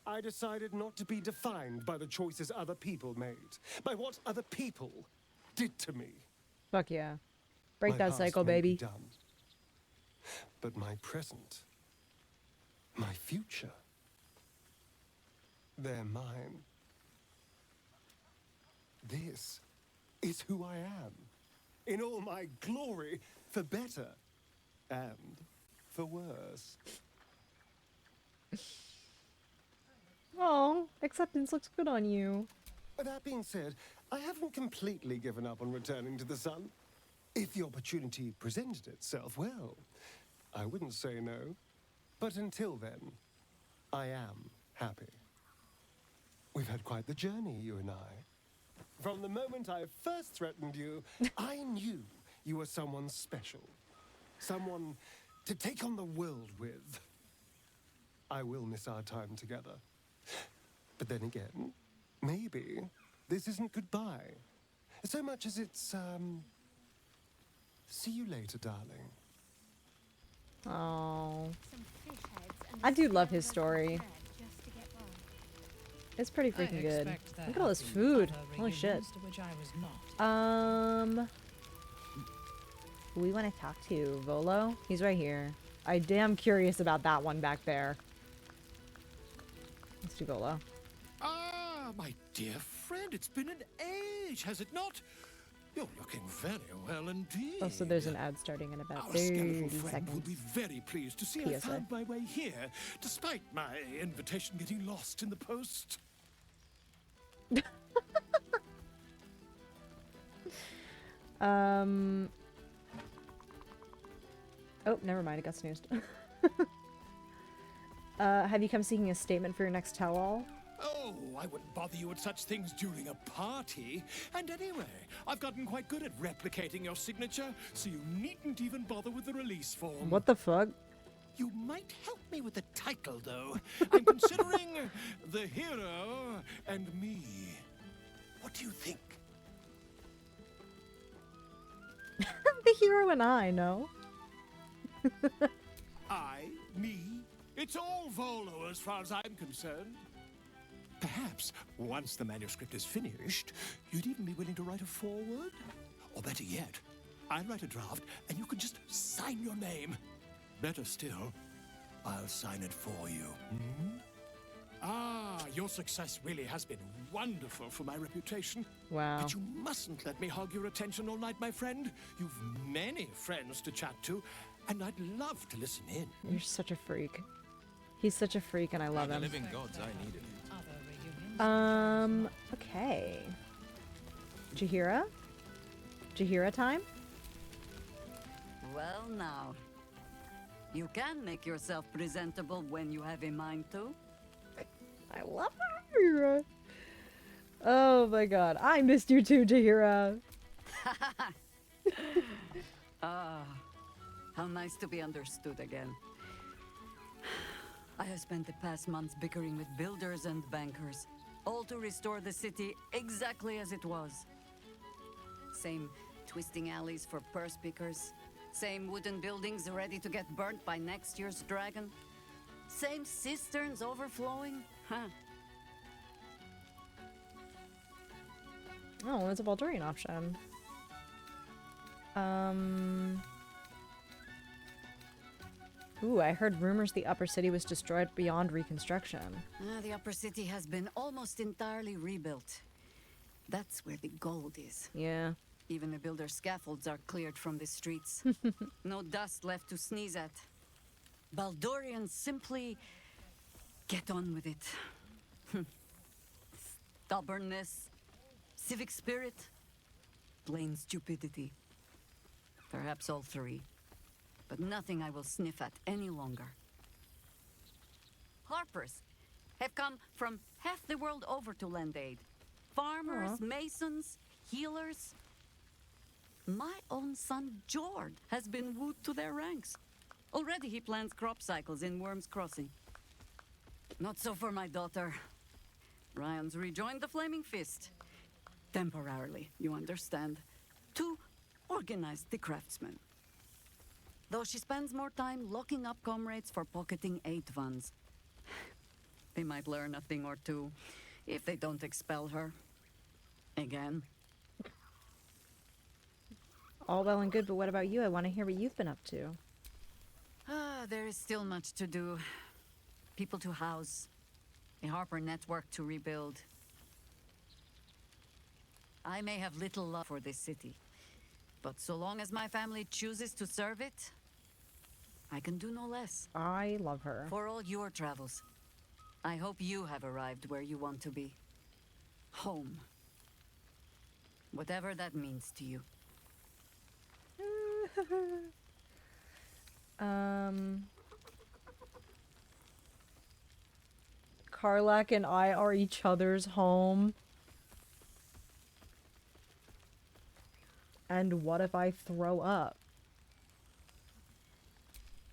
[SPEAKER 14] I decided not to be defined by the choices other people made, by what other people did to me.
[SPEAKER 1] Fuck yeah. Break
[SPEAKER 14] My
[SPEAKER 1] that
[SPEAKER 14] past
[SPEAKER 1] cycle,
[SPEAKER 14] may be
[SPEAKER 1] baby.
[SPEAKER 14] done, but my present, my future, they're mine. This is who I am, in all my glory, for better and for worse.
[SPEAKER 1] Oh, acceptance looks good on you.
[SPEAKER 14] That being said, I haven't completely given up on returning to the sun. If the opportunity presented itself, well, I wouldn't say no. But until then, I am happy. We've had quite the journey, you and I. From the moment I first threatened you, I knew you were someone special. Someone to take on the world with. I will miss our time together. But then again, maybe this isn't goodbye. So much as it's, see you later, darling.
[SPEAKER 1] Oh. I do love his story. It's pretty freaking good. Look at all this food. Holy shit. Who we want to talk to? Volo? He's right here. I damn curious about that one back there. Let's do Volo.
[SPEAKER 7] Ah, my dear friend, it's been an
[SPEAKER 4] age, has it not? You're looking very well indeed.
[SPEAKER 1] Oh, so there's an ad starting in about
[SPEAKER 4] Our
[SPEAKER 1] 30
[SPEAKER 4] skeletal friend
[SPEAKER 1] seconds.
[SPEAKER 4] will be very pleased to see I
[SPEAKER 1] PSA.
[SPEAKER 4] found my way here, despite my invitation getting lost in the post.
[SPEAKER 1] Oh, never mind. It got snoozed. Have you come seeking a statement for your next tell-all?
[SPEAKER 4] Oh, I wouldn't bother you with such things during a party. And anyway, I've gotten quite good at replicating your signature, so you needn't even bother with the release form.
[SPEAKER 1] What the fuck?
[SPEAKER 4] You might help me with the title, though. I'm considering The Hero and Me. What do you think?
[SPEAKER 1] The hero and I, no?
[SPEAKER 4] Me? It's all Volo as far as I'm concerned. Perhaps, once the manuscript is finished, you'd even be willing to write a foreword? Or better yet, I'll write a draft and you can just sign your name. Better still, I'll sign it for you. Ah, your success really has been wonderful for my reputation.
[SPEAKER 1] Wow.
[SPEAKER 4] But you mustn't let me hog your attention all night, my friend. You've many friends to chat to, and I'd love to listen in.
[SPEAKER 1] You're such a freak. He's such a freak and I love him.
[SPEAKER 6] living gods, I needed it.
[SPEAKER 1] Okay. Jaheira? Jaheira time?
[SPEAKER 15] Well now. You can make yourself presentable when you have a mind to.
[SPEAKER 1] I love Jaheira. Oh my god. I missed you too, Jaheira.
[SPEAKER 15] Ah, how nice to be understood again. I have spent the past months bickering with builders and bankers, all to restore the city exactly as it was. Same twisting alleys for purse pickers, same wooden buildings ready to get burnt by next year's dragon, same cisterns overflowing. Huh.
[SPEAKER 1] Oh, it's a Baldurian option. Ooh, I heard rumors the upper city was destroyed beyond reconstruction.
[SPEAKER 15] The upper city has been almost entirely rebuilt. That's where the gold is.
[SPEAKER 1] Yeah.
[SPEAKER 15] Even the builder's scaffolds are cleared from the streets. No dust left to sneeze at. Baldurians simply get on with it. Stubbornness, civic spirit, plain stupidity. Perhaps all three. But nothing I will sniff at any longer. Harpers have come from half the world over to lend aid. Farmers, masons, healers. My own son, Jord, has been wooed to their ranks. Already he plans crop cycles in Worm's Crossing. Not so for my daughter. Ryan's rejoined the Flaming Fist. Temporarily, you understand. To organize the craftsmen. Though she spends more time locking up comrades for pocketing aid funds. They might learn a thing or two if they don't expel her. Again.
[SPEAKER 1] All well and good, but what about you? I want to hear what you've been up to.
[SPEAKER 15] There is still much to do. People to house. A Harper network to rebuild. I may have little love for this city, but so long as my family chooses to serve it, I can do no less.
[SPEAKER 1] I love her.
[SPEAKER 15] For all your travels, I hope you have arrived where you want to be. Home. Whatever that means to you.
[SPEAKER 1] Karlak and I are each other's home. And what if I throw up?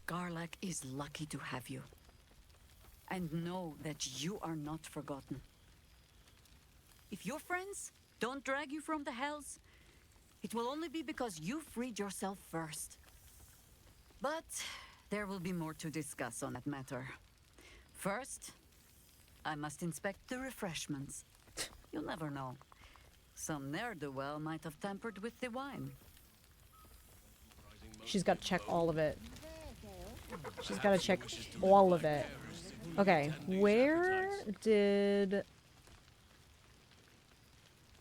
[SPEAKER 15] Karlak is lucky to have you. And know that you are not forgotten. If your friends don't drag you from the hells, it will only be because you freed yourself first. But there will be more to discuss on that matter. First, I must inspect the refreshments. You'll never know. Some ne'er-do-well might have tampered with the wine.
[SPEAKER 1] She's got to check all of it. She's got to check all of it. Okay, where did...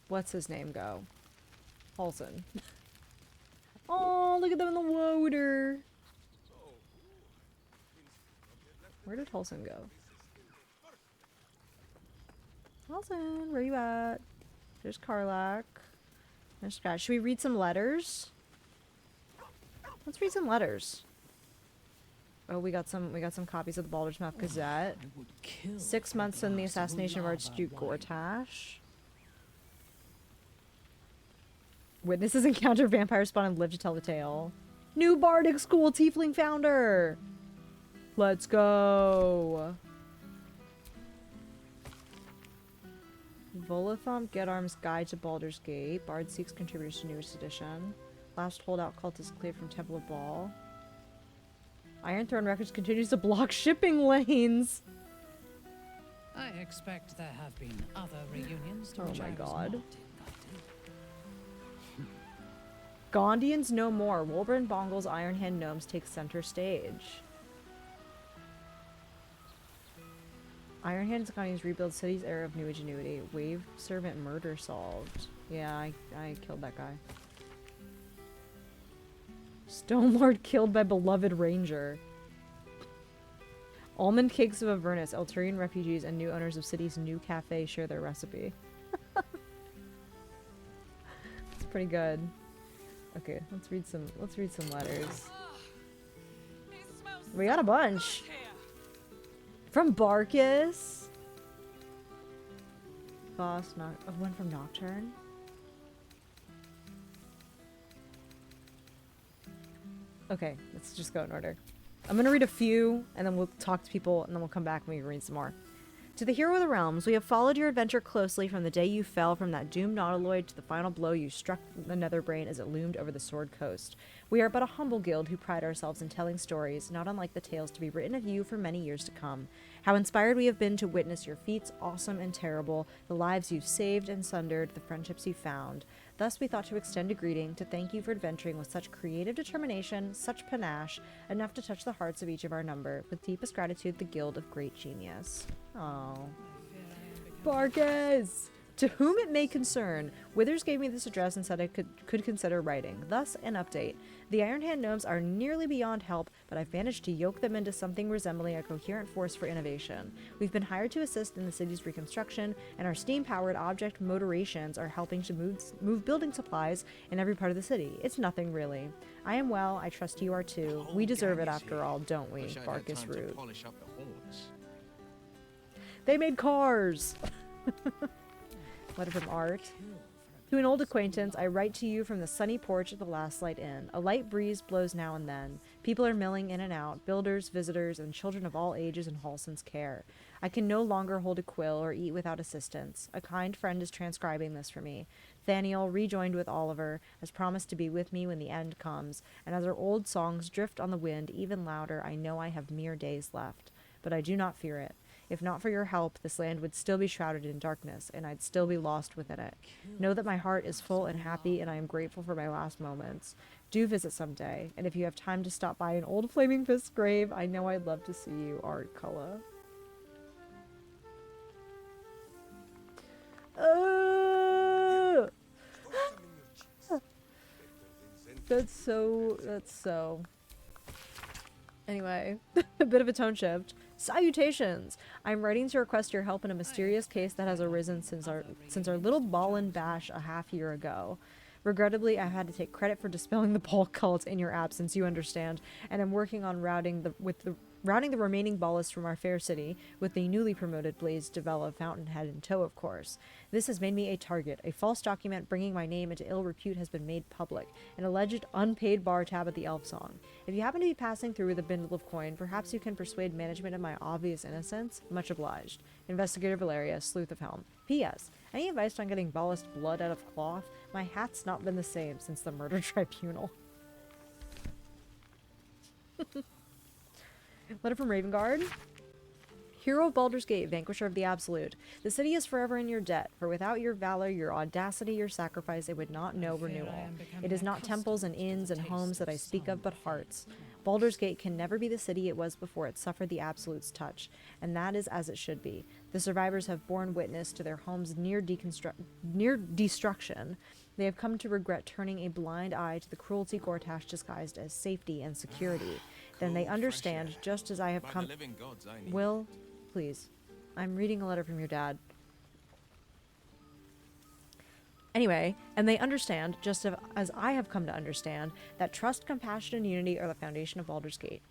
[SPEAKER 1] what's his name go? Halsin. Oh, look at them in the water. Where did Halsin go? Halsin, where you at? There's Karlach. There's Scott. Should we read some letters? Let's read some letters. Oh, we got some copies of the Baldur's Mouth Gazette. 6 months in the assassination of Archduke Gortash. Witnesses encounter vampire spawn and live to tell the tale. New Bardic School Tiefling founder! Let's go! Volathomp Gedarm's Guide to Baldur's Gate. Bard seeks contributors to newest edition. Last holdout cultist cleared from Temple of Baal. Iron Throne Records continues to block shipping lanes!
[SPEAKER 13] I expect there have been other reunions to
[SPEAKER 1] Oh
[SPEAKER 13] which
[SPEAKER 1] my
[SPEAKER 13] I was
[SPEAKER 1] god.
[SPEAKER 13] not
[SPEAKER 1] Gondians no more. Wolbern Bongle's Iron Hand Gnomes take center stage. Iron Hand Gondians rebuild city's era of new ingenuity. Wave servant murder solved. Yeah, I killed that guy. Stone Lord killed by beloved ranger. Almond cakes of Avernus. Elturian refugees and new owners of city's new cafe share their recipe. It's pretty good. Okay, let's read some letters. We got a bunch. From Barkus. Boss one from Nocturne. Okay, let's just go in order. I'm gonna read a few, and then we'll talk to people, and then we'll come back and we can read some more. To the hero of the realms, we have followed your adventure closely from the day you fell from that doomed nautiloid to the final blow you struck the Netherbrain as it loomed over the Sword Coast. We are but a humble guild who pride ourselves in telling stories, not unlike the tales to be written of you for many years to come. How inspired we have been to witness your feats, awesome and terrible, the lives you've saved and sundered, the friendships you found. Thus we thought to extend a greeting to thank you for adventuring with such creative determination, such panache, enough to touch the hearts of each of our number. With deepest gratitude, the Guild of Great Genius. Oh, Barkes! To whom it may concern, Withers gave me this address and said I could consider writing. Thus, an update. The Iron Hand Gnomes are nearly beyond help, but I've managed to yoke them into something resembling a coherent force for innovation. We've been hired to assist in the city's reconstruction, and our steam-powered object motorations are helping to move building supplies in every part of the city. It's nothing, really. I am well, I trust you are too. We deserve it after all, don't we? Barkus Root. They made cars! Letter from Art. To an old acquaintance, I write to you from the sunny porch at the Last Light Inn. A light breeze blows now and then. People are milling in and out, builders, visitors, and children of all ages in Halsin's care. I can no longer hold a quill or eat without assistance. A kind friend is transcribing this for me. Thaniel, rejoined with Oliver, has promised to be with me when the end comes, and as our old songs drift on the wind even louder, I know I have mere days left. But I do not fear it. If not for your help, this land would still be shrouded in darkness, and I'd still be lost within it. Know that my heart is full and happy, and I am grateful for my last moments. Do visit someday, and if you have time to stop by an old Flaming Fist's grave, I know I'd love to see you, Art Culla. That's so. Anyway, a bit of a tone shift. Salutations! I'm writing to request your help in a mysterious case that has arisen since our little ballin' bash a half year ago. Regrettably, I had to take credit for dispelling the Ball cult in your absence, you understand, and I'm working on routing the remaining ballists from our fair city, with the newly promoted Blaze Devella Fountainhead in tow, of course. This has made me a target. A false document bringing my name into ill repute has been made public. An alleged unpaid bar tab at the Elf Song. If you happen to be passing through with a bundle of coin, perhaps you can persuade management of my obvious innocence? Much obliged. Investigator Valeria, Sleuth of Helm. P.S. Any advice on getting ballist blood out of cloth? My hat's not been the same since the murder tribunal. Letter from Ravengard. Hero of Baldur's Gate, vanquisher of the absolute. The city is forever in your debt, for without your valor, your audacity, your sacrifice, it would not know renewal. It is not temples and inns and homes that I speak of, but hearts. Baldur's Gate can never be the city it was before it suffered the absolute's touch, and that is as it should be. The survivors have borne witness to their homes near destruction. They have come to regret turning a blind eye to the cruelty Gortash disguised as safety and security. Then they understand, just as I have come... Will, please. I'm reading a letter from your dad. Anyway, and they understand, just as I have come to understand, that trust, compassion, and unity are the foundation of Baldur's Gate.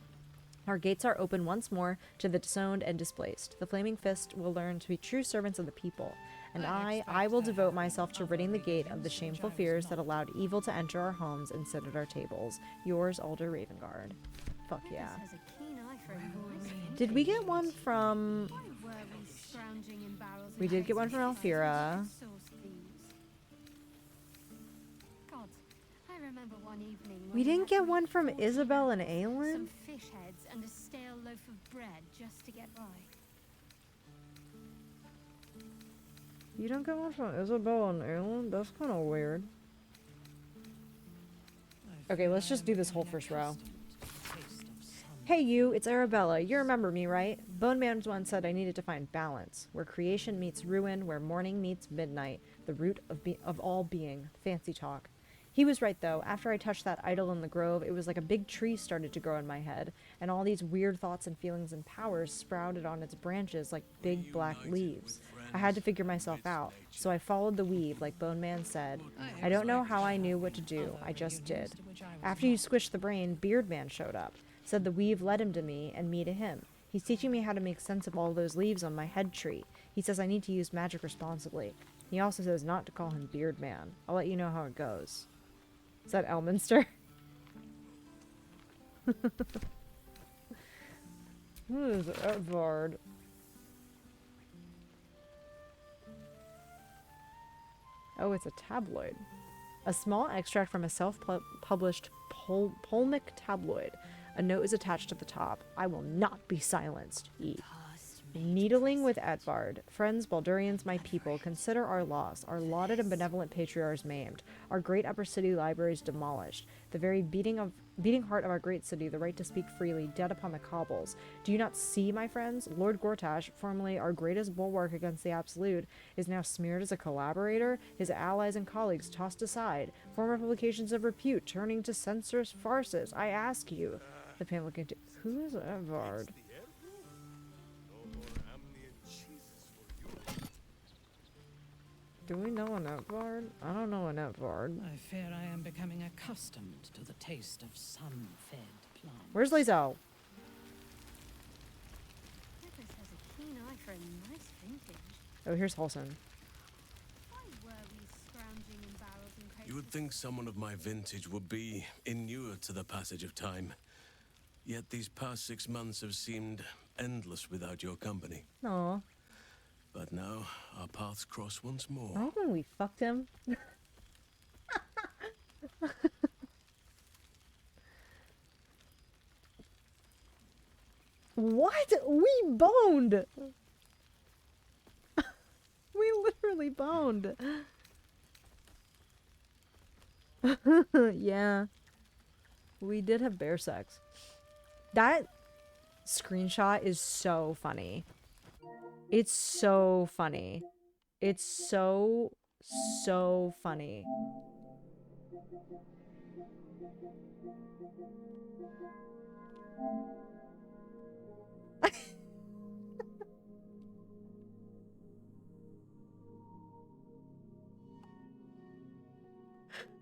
[SPEAKER 1] Our gates are open once more to the disowned and displaced. The Flaming Fist will learn to be true servants of the people. And I will devote myself to ridding the gate of the shameful fears that allowed evil to enter our homes and sit at our tables. Yours, Alder Ravengard. Fuck yeah. Did we get one from... We did get one from Alfira. We didn't get one from Isabel and Aelin?
[SPEAKER 10] Some fish heads and a stale loaf of bread just to get by.
[SPEAKER 1] You don't get one from Isabel and Aelin? That's kind of weird. Okay, let's just do this whole first row. Hey you, it's Arabella. You remember me, right? Bone Man once said I needed to find balance. Where creation meets ruin, where morning meets midnight. The root of all being. Fancy talk. He was right, though. After I touched that idol in the grove, it was like a big tree started to grow in my head, and all these weird thoughts and feelings and powers sprouted on its branches like big black leaves. I had to figure myself out, so I followed the weave, like Bone Man said. I don't know how I knew what to do, I just did. After you squished the brain, Beard Man showed up. Said the weave led him to me, and me to him. He's teaching me how to make sense of all those leaves on my head tree. He says I need to use magic responsibly. He also says not to call him Beard Man. I'll let you know how it goes. Is that Elminster? Who is Edvard? Oh, it's a tabloid. A small extract from a self-published Polnic tabloid. A note is attached at the top. I will not be silenced. E. Needling with Edvard. Friends, Baldurians, my people, consider our loss. Our lauded and benevolent patriarchs maimed. Our great upper city libraries demolished. The very beating heart of our great city, the right to speak freely, dead upon the cobbles. Do you not see, my friends? Lord Gortash, formerly our greatest bulwark against the Absolute, is now smeared as a collaborator, his allies and colleagues tossed aside, former publications of repute turning to censorious farces. I ask you. The pamphlet continued. Who is Edvard? Do we know an Edvard? I don't know an Edvard.
[SPEAKER 13] I fear I am becoming accustomed to the taste of sun-fed plants.
[SPEAKER 1] Where's Lae'zel?
[SPEAKER 10] Nicholas has a keen eye for a nice vintage.
[SPEAKER 1] Oh, here's Halson.
[SPEAKER 10] Why were we scrounging in barrels and crates?
[SPEAKER 7] You would think someone of my vintage would be inured to the passage of time. Yet these past 6 months have seemed endless without your company.
[SPEAKER 1] Aw.
[SPEAKER 7] But now, our paths cross once more.
[SPEAKER 1] Right when we fucked him. What? We boned! We literally boned. Yeah. We did have bear sex. That screenshot is so funny. It's so funny. It's so funny.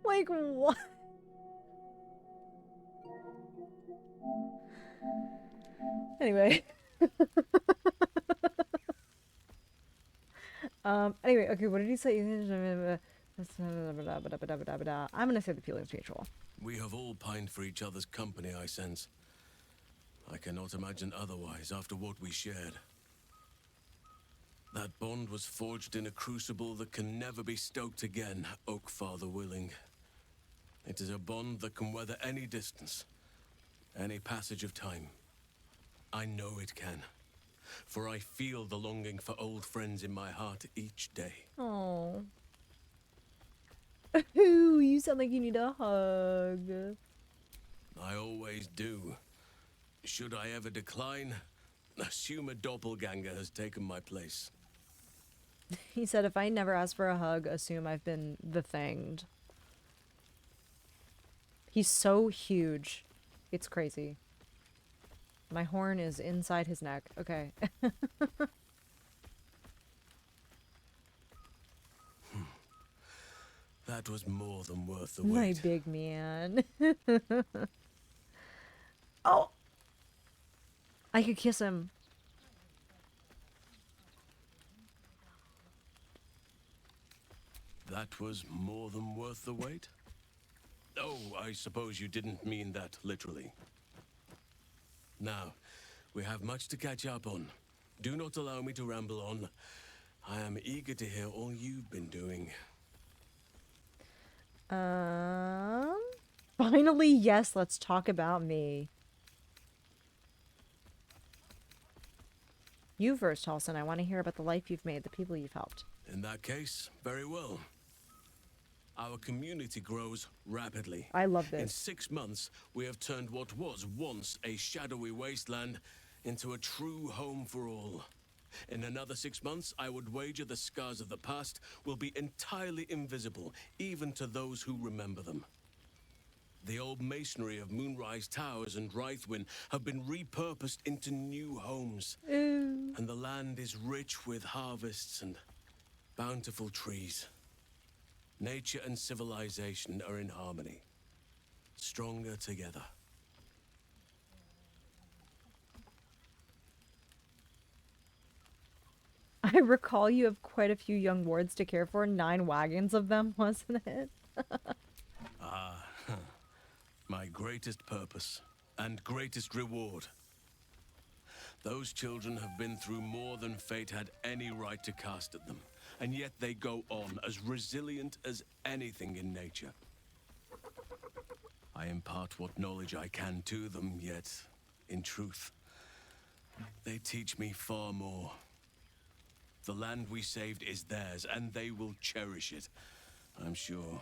[SPEAKER 1] Like, what? Anyway. Anyway, okay, what did he say? I'm gonna say the feeling's mutual.
[SPEAKER 7] We have all pined for each other's company, I sense. I cannot imagine otherwise after what we shared. That bond was forged in a crucible that can never be stoked again, Oak Father willing. It is a bond that can weather any distance, any passage of time. I know it can. for I feel the longing for old friends in my heart each day.
[SPEAKER 1] Oh. Ooh, you sound like you need a hug.
[SPEAKER 7] I always do. Should I ever decline, assume a doppelganger has taken my place.
[SPEAKER 1] He said, if I never ask for a hug, assume I've been the thinged. He's so huge. It's crazy. My horn is inside his neck. Okay.
[SPEAKER 7] That was more than worth the
[SPEAKER 1] My
[SPEAKER 7] wait.
[SPEAKER 1] big man. Oh! I could kiss him.
[SPEAKER 7] That was more than worth the wait? Oh, I suppose you didn't mean that literally. Now, we have much to catch up on. Do not allow me to ramble on. I am eager to hear all you've been doing.
[SPEAKER 1] Finally, yes, let's talk about me. You first, Halson. I want to hear about the life you've made, the people you've helped.
[SPEAKER 7] In that case, very well. Our community grows rapidly.
[SPEAKER 1] I love this.
[SPEAKER 7] In 6 months, we have turned what was once a shadowy wasteland into a true home for all. In another 6 months, I would wager the scars of the past will be entirely invisible, even to those who remember them. The old masonry of Moonrise Towers and Rythwin have been repurposed into new homes. And the land is rich with harvests and bountiful trees. Nature and civilization are in harmony, stronger together.
[SPEAKER 1] I recall you have quite a few young wards to care for. 9 wagons of them, wasn't it?
[SPEAKER 7] My greatest purpose and greatest reward. Those children have been through more than fate had any right to cast at them, and yet they go on as resilient as anything in nature. I impart what knowledge I can to them, yet, in truth, they teach me far more. The land we saved is theirs, and they will cherish it, I'm sure.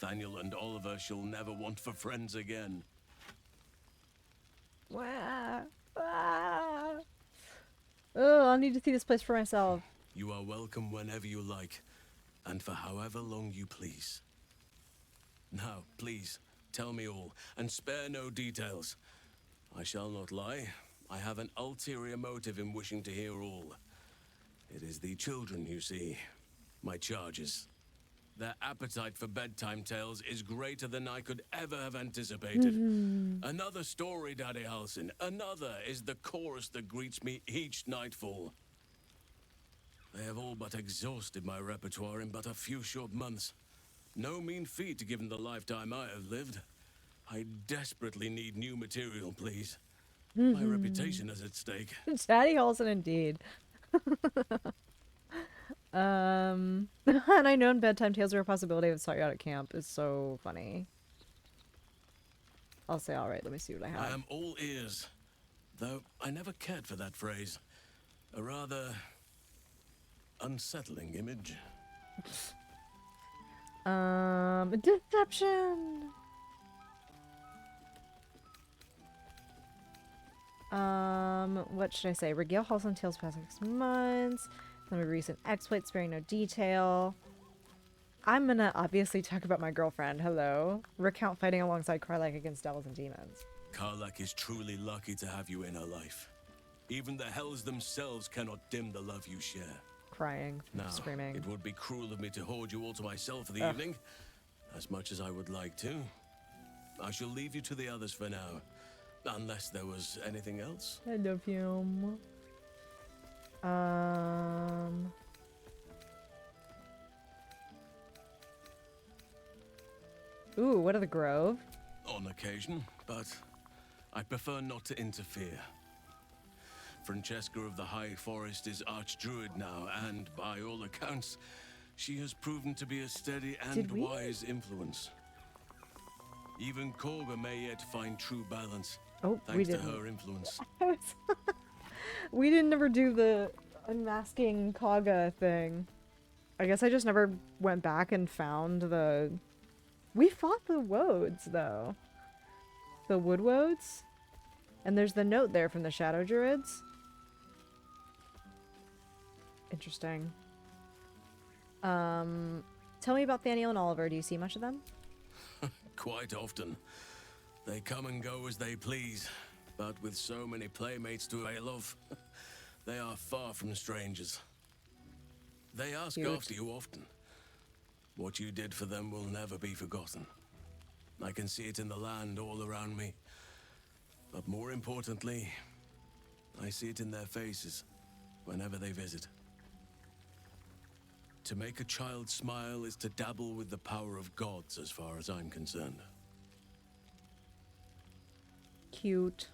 [SPEAKER 7] Thaniel and Oliver shall never want for friends again.
[SPEAKER 1] Wow. Ah. Oh, I'll need to see this place for myself.
[SPEAKER 7] You are welcome whenever you like, and for however long you please. Now, please, tell me all, and spare no details. I shall not lie. I have an ulterior motive in wishing to hear all. It is the children, you see, my charges. Their appetite for bedtime tales is greater than I could ever have anticipated. Another story, Daddy Halsin. Another is the chorus that greets me each nightfall. They have all but exhausted my repertoire in but a few short months. No mean feat given the lifetime I have lived. I desperately need new material, please. My reputation is at stake.
[SPEAKER 1] Daddy Halson, indeed. And I known bedtime tales were a possibility of saw you out at camp is so funny. I'll say, all right, let me see what I have.
[SPEAKER 7] I am all ears, though I never cared for that phrase. A rather unsettling image.
[SPEAKER 1] Deception. What should I say? Regale Halson tales past 6 months. Some of recent exploits, sparing no detail. I'm gonna obviously talk about my girlfriend. Hello. Recount fighting alongside Karlak against devils and demons.
[SPEAKER 7] Karlak is truly lucky to have you in her life. Even the hells themselves cannot dim the love you share.
[SPEAKER 1] Crying,
[SPEAKER 7] Now,
[SPEAKER 1] screaming.
[SPEAKER 7] it would be cruel of me to hoard you all to myself for the evening, as much as I would like to. I shall leave you to the others for now, unless there was anything else.
[SPEAKER 1] I love him. Ooh, what of the Grove?
[SPEAKER 7] On occasion, but I prefer not to interfere. Francesca of the High Forest is Archdruid now, and by all accounts, she has proven to be a steady and wise influence. Even Korga may yet find true balance, thanks to her influence.
[SPEAKER 1] We didn't ever do the unmasking Kaga thing. I guess I just never went back and found the... We fought the Wodes, though. The Wood Wodes? And there's the note there from the Shadow Druids. Interesting. Tell me about Thaniel and Oliver. Do you see much of them?
[SPEAKER 7] Quite often. They come and go as they please, but with so many playmates to avail of, they are far from strangers. They ask after you often. What you did for them will never be forgotten. I can see it in the land all around me. But more importantly, I see it in their faces whenever they visit. To make a child smile is to dabble with the power of gods, as far as I'm concerned.
[SPEAKER 1] Cute.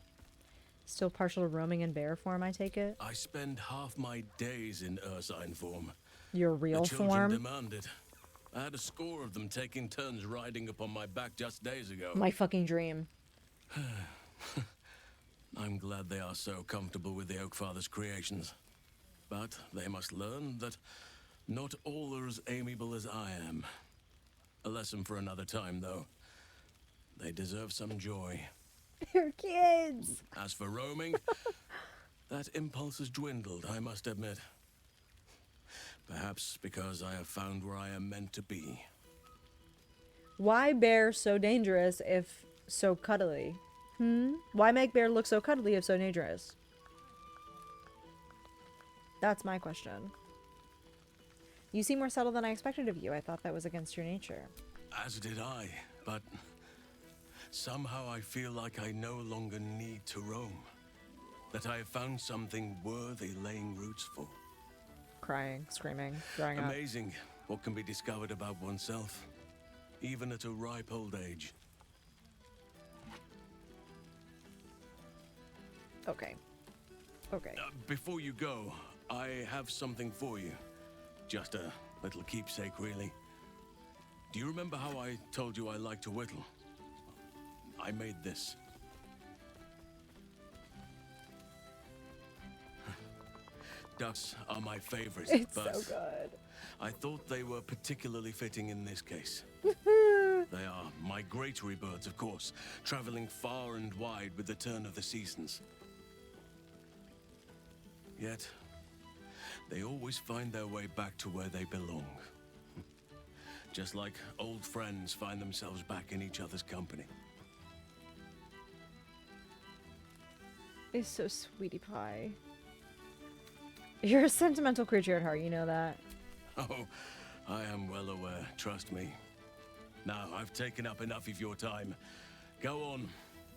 [SPEAKER 1] Still partial to roaming in bear form, I take it?
[SPEAKER 7] I spend half my days in ursine form.
[SPEAKER 1] Your real
[SPEAKER 7] the children
[SPEAKER 1] form?
[SPEAKER 7] Demanded. I had a score of them taking turns riding upon my back just days ago.
[SPEAKER 1] My fucking dream.
[SPEAKER 7] I'm glad they are so comfortable with the Oakfather's creations. But they must learn that not all are as amiable as I am. A lesson for another time, though. They deserve some joy.
[SPEAKER 1] They're kids!
[SPEAKER 7] As for roaming, that impulse has dwindled, I must admit. Perhaps because I have found where I am meant to be.
[SPEAKER 1] Why bear so dangerous if so cuddly? Why make bear look so cuddly if so dangerous? That's my question. You seem more subtle than I expected of you. I thought that was against your nature.
[SPEAKER 7] As did I, but somehow I feel like I no longer need to roam. That I have found something worthy laying roots for.
[SPEAKER 1] Crying, screaming, drying up.
[SPEAKER 7] Amazing what can be discovered about oneself, even at a ripe old age.
[SPEAKER 1] Okay. Okay.
[SPEAKER 7] Before you go, I have something for you. Just a little keepsake, really. Do you remember how I told you I like to whittle? I made this. Ducks are my favorites,
[SPEAKER 1] It's
[SPEAKER 7] but
[SPEAKER 1] so good.
[SPEAKER 7] I thought they were particularly fitting in this case. They are migratory birds, of course, traveling far and wide with the turn of the seasons. Yet, they always find their way back to where they belong. Just like old friends find themselves back in each other's company.
[SPEAKER 1] It's so sweetie pie. You're a sentimental creature at heart, you know that.
[SPEAKER 7] Oh, I am well aware, trust me. Now, I've taken up enough of your time. Go on,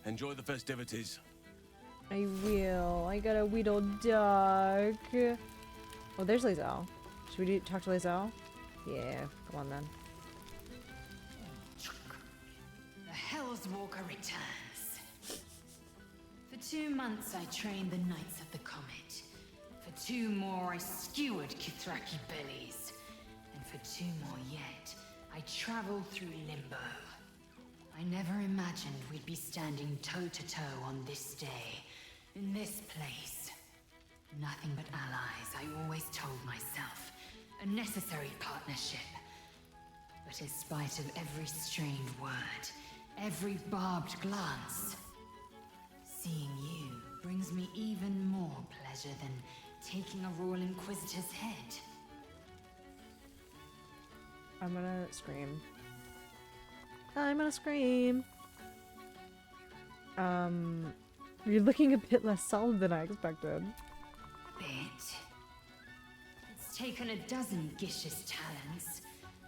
[SPEAKER 7] enjoy the festivities.
[SPEAKER 1] I will. I got a Weedle duck. Oh, there's Lizelle. Should we talk to Lizelle? Yeah, come on then.
[SPEAKER 16] The Hell's Walker returns. For 2 months I trained the Knights of the Comet. For 2 more I skewered Kithraki bellies. And for 2 more yet, I traveled through Limbo. I never imagined we'd be standing toe-to-toe on this day, in this place. Nothing but allies, I always told myself. A necessary partnership. But in spite of every strained word, every barbed glance, seeing you brings me even more pleasure than taking a Royal Inquisitor's head.
[SPEAKER 1] I'm gonna scream. I'm gonna scream. You're looking a bit less solid than I expected.
[SPEAKER 16] Bit. It's taken a dozen Gish's talents,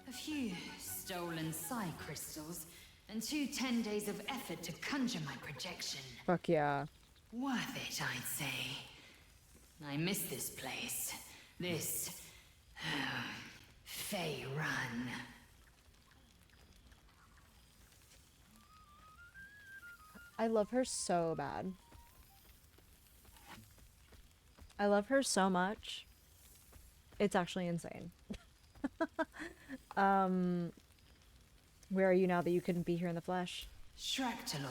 [SPEAKER 16] a few stolen psi crystals, and 2 10 days of effort to conjure my projection.
[SPEAKER 1] Fuck yeah.
[SPEAKER 16] Worth it, I'd say. I miss this place. This... Fey Run.
[SPEAKER 1] I love her so bad. I love her so much. It's actually insane. Where are you now that you couldn't be here in the flesh?
[SPEAKER 16] Shractalor.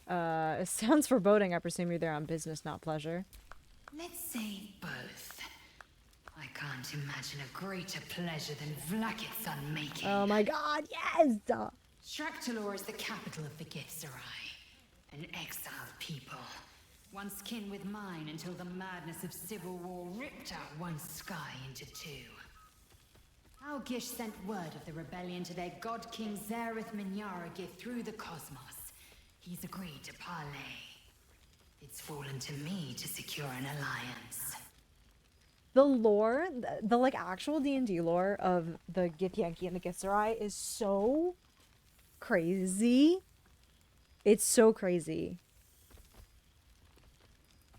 [SPEAKER 1] It sounds foreboding. I presume you're there on business, not pleasure.
[SPEAKER 16] Let's say both. I can't imagine a greater pleasure than Vlaakith's unmaking.
[SPEAKER 1] Oh my god, yes!
[SPEAKER 16] Shraktalor is the capital of the Githzerai, an exiled people. Once kin with mine until the madness of civil war ripped out one sky into two. Algish sent word of the rebellion to their god king Zareth Minyaragith through the cosmos. He's agreed to parley. It's fallen to me to secure an alliance.
[SPEAKER 1] The lore, the like actual D&D lore of the Githyanki and the Githzerai is so crazy. It's so crazy.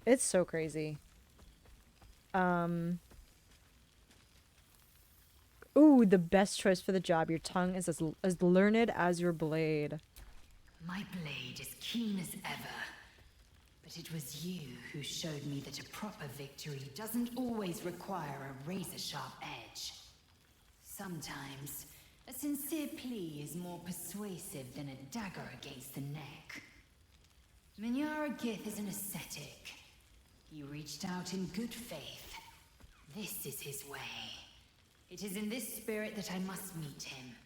[SPEAKER 1] It's so crazy. Ooh, the best choice for the job. Your tongue is as learned as your blade.
[SPEAKER 16] My blade is keen as ever. But it was you who showed me that a proper victory doesn't always require a razor-sharp edge. Sometimes, a sincere plea is more persuasive than a dagger against the neck. Minyaragith is an ascetic. He reached out in good faith. This is his way. It is in this spirit that I must meet him.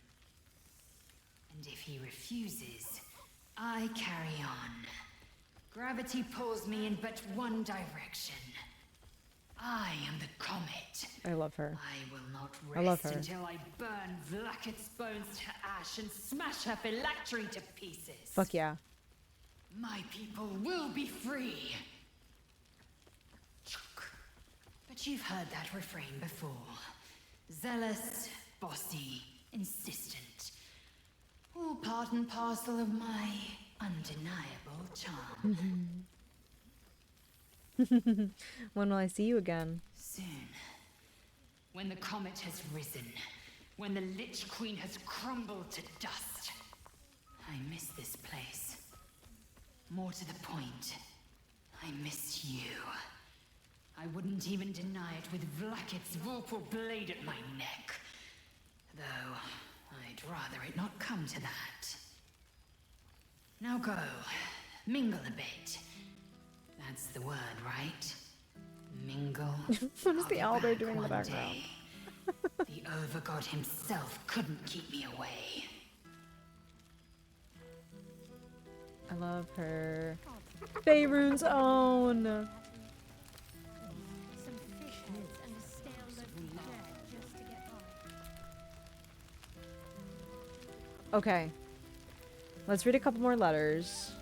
[SPEAKER 16] And if he refuses, I carry on. Gravity pulls me in but one direction. I am the comet.
[SPEAKER 1] I love her.
[SPEAKER 16] I will not
[SPEAKER 1] I love
[SPEAKER 16] rest
[SPEAKER 1] her.
[SPEAKER 16] until I burn Vlaakith's bones to ash and smash her phylactery to pieces.
[SPEAKER 1] Fuck yeah.
[SPEAKER 16] My people will be free. But you've heard that refrain before. Zealous, bossy, insistent. All part and parcel of my undeniable charm.
[SPEAKER 1] When will I see you again?
[SPEAKER 16] Soon. When the comet has risen. When the Lich Queen has crumbled to dust. I miss this place. More to the point, I miss you. I wouldn't even deny it with Vlaakith's vorpal blade at my neck. Though, I'd rather it not come to that. Now go. Mingle a bit. That's the word, right? Mingle.
[SPEAKER 1] What is the owl bear doing in the
[SPEAKER 16] one
[SPEAKER 1] background?
[SPEAKER 16] day. The Overgod himself couldn't keep me away.
[SPEAKER 1] I love her. Faerun's own. Okay. Let's read a couple more letters.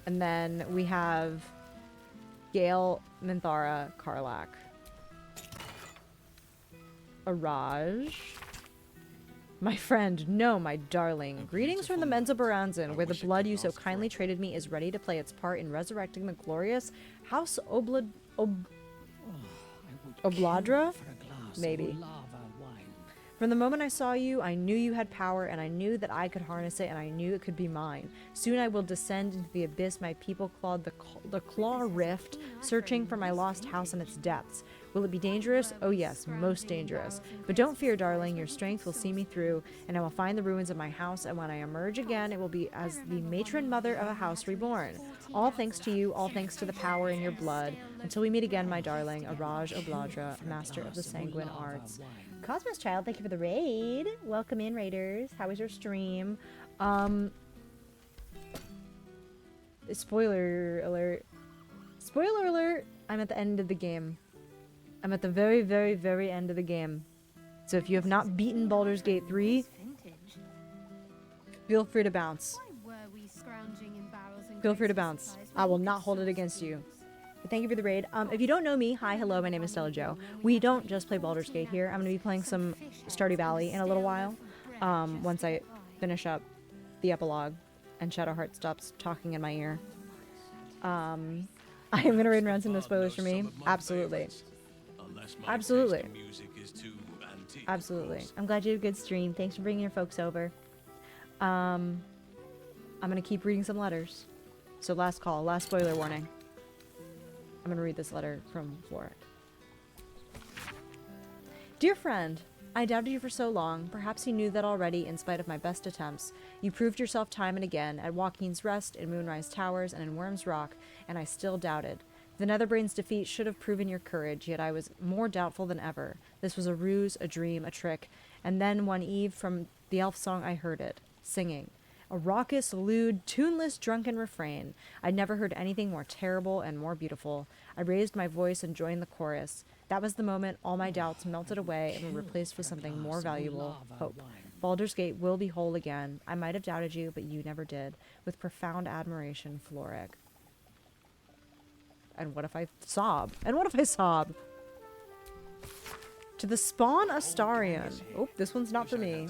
[SPEAKER 1] And then we have Gale, Minthara, Karlak. Araj. My friend, no, my darling. Greetings from the Menzoberranzan, where the blood you so kindly traded me is ready to play its part in resurrecting the glorious House Obladra? Maybe. From the moment I saw you, I knew you had power, and I knew that I could harness it, and I knew it could be mine. Soon I will descend into the abyss my people clawed the claw rift, searching for my lost house in its depths. Will it be dangerous? Oh yes, most dangerous. But don't fear, darling, your strength will see me through, and I will find the ruins of my house, and when I emerge again, it will be as the matron mother of a house reborn. All thanks to you, all thanks to the power in your blood. Until we meet again, my darling, Araj Obladra, master of the sanguine arts. Cosmos Child, thank you for the raid. Welcome in, raiders. How was your stream? Spoiler alert. Spoiler alert! I'm at the end of the game. I'm at the very, very, very end of the game. So if you have not beaten Baldur's Gate 3, feel free to bounce. Feel free to bounce. I will not hold it against you. But thank you for the raid. If you don't know me, hi, hello, my name is stelllajo. We don't just play Baldur's Gate here. I'm going to be playing some Stardew Valley in a little while. Once I finish up the epilogue and Shadowheart stops talking in my ear. I am going to raid around some of the spoilers for me. Absolutely. Absolutely. Absolutely. I'm glad you had a good stream. Thanks for bringing your folks over. I'm going to keep reading some letters. So last call, last spoiler warning. I'm going to read this letter from Floric. Dear friend, I doubted you for so long. Perhaps you knew that already, in spite of my best attempts. You proved yourself time and again, at Joaquin's Rest, in Moonrise Towers, and in Worm's Rock, and I still doubted. The Netherbrain's defeat should have proven your courage, yet I was more doubtful than ever. This was a ruse, a dream, a trick. And then one eve, from the elf song, I heard it, singing. A raucous, lewd, tuneless, drunken refrain. I'd never heard anything more terrible and more beautiful. I raised my voice and joined the chorus. That was the moment all my doubts melted away and were replaced with something more valuable, hope. Baldur's Gate will be whole again. I might have doubted you, but you never did. With profound admiration, Floreg. And what if I sob? And what if I sob? To the Spawn Astarion. Oh, this one's not for me.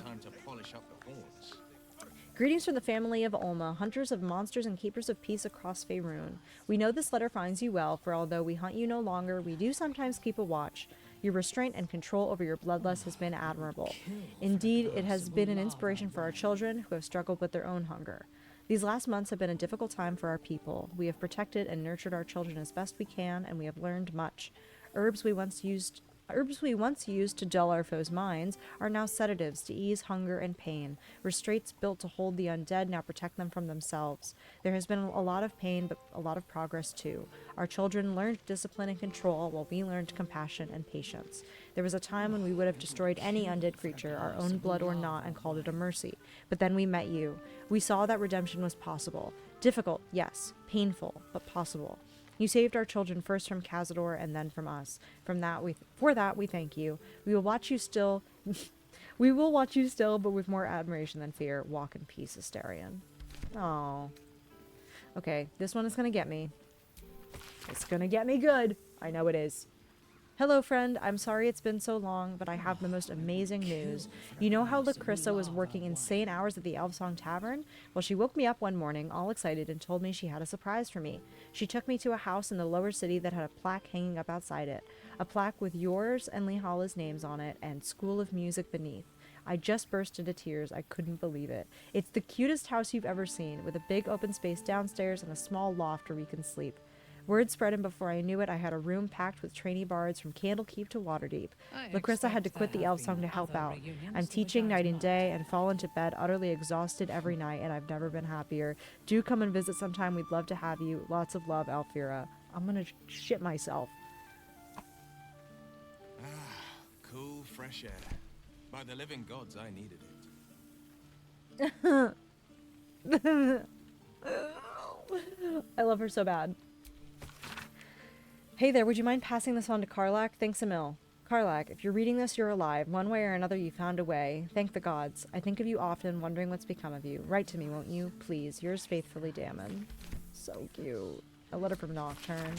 [SPEAKER 1] Greetings from the family of Olma, hunters of monsters and keepers of peace across Faerun. We know this letter finds you well, for although we hunt you no longer, we do sometimes keep a watch. Your restraint and control over your bloodlust has been admirable. Indeed, it has been an inspiration for our children who have struggled with their own hunger. These last months have been a difficult time for our people. We have protected and nurtured our children as best we can, and we have learned much. Herbs we once used to dull our foes' minds are now sedatives to ease hunger and pain. Restraints built to hold the undead now protect them from themselves. There has been a lot of pain, but a lot of progress too. Our children learned discipline and control, while we learned compassion and patience. There was a time when we would have destroyed any undead creature, our own blood or not, and called it a mercy. But then we met you. We saw that redemption was possible. Difficult, yes. Painful, but possible. You saved our children first from Cazador and then from us. For that we thank you. We will watch you still, but with more admiration than fear. Walk in peace, Astarion. Oh. Okay, this one is gonna get me. It's gonna get me good. I know it is. Hello, friend. I'm sorry it's been so long, but I have the most amazing news. You know how Lacrissa was working insane hours at the Elfsong Tavern? Well, she woke me up one morning, all excited, and told me she had a surprise for me. She took me to a house in the lower city that had a plaque hanging up outside it. A plaque with yours and Lehala's names on it, and School of Music beneath. I just burst into tears. I couldn't believe it. It's the cutest house you've ever seen, with a big open space downstairs and a small loft where we can sleep. Word spread, and before I knew it, I had a room packed with trainee bards from Candlekeep to Waterdeep. Lacrissa had to quit the Elfsong to help out. I'm teaching night and day and fall into bed utterly exhausted every night, and I've never been happier. Do come and visit sometime. We'd love to have you. Lots of love, Alfira. I'm gonna shit myself.
[SPEAKER 6] Cool, fresh air. By the living gods, I needed it.
[SPEAKER 1] I love her so bad. Hey there, would you mind passing this on to Karlak? Thanks a mil. Karlak, if you're reading this, you're alive. One way or another, you found a way. Thank the gods. I think of you often, wondering what's become of you. Write to me, won't you? Please. Yours faithfully, Damon. So cute. A letter from Nocturne.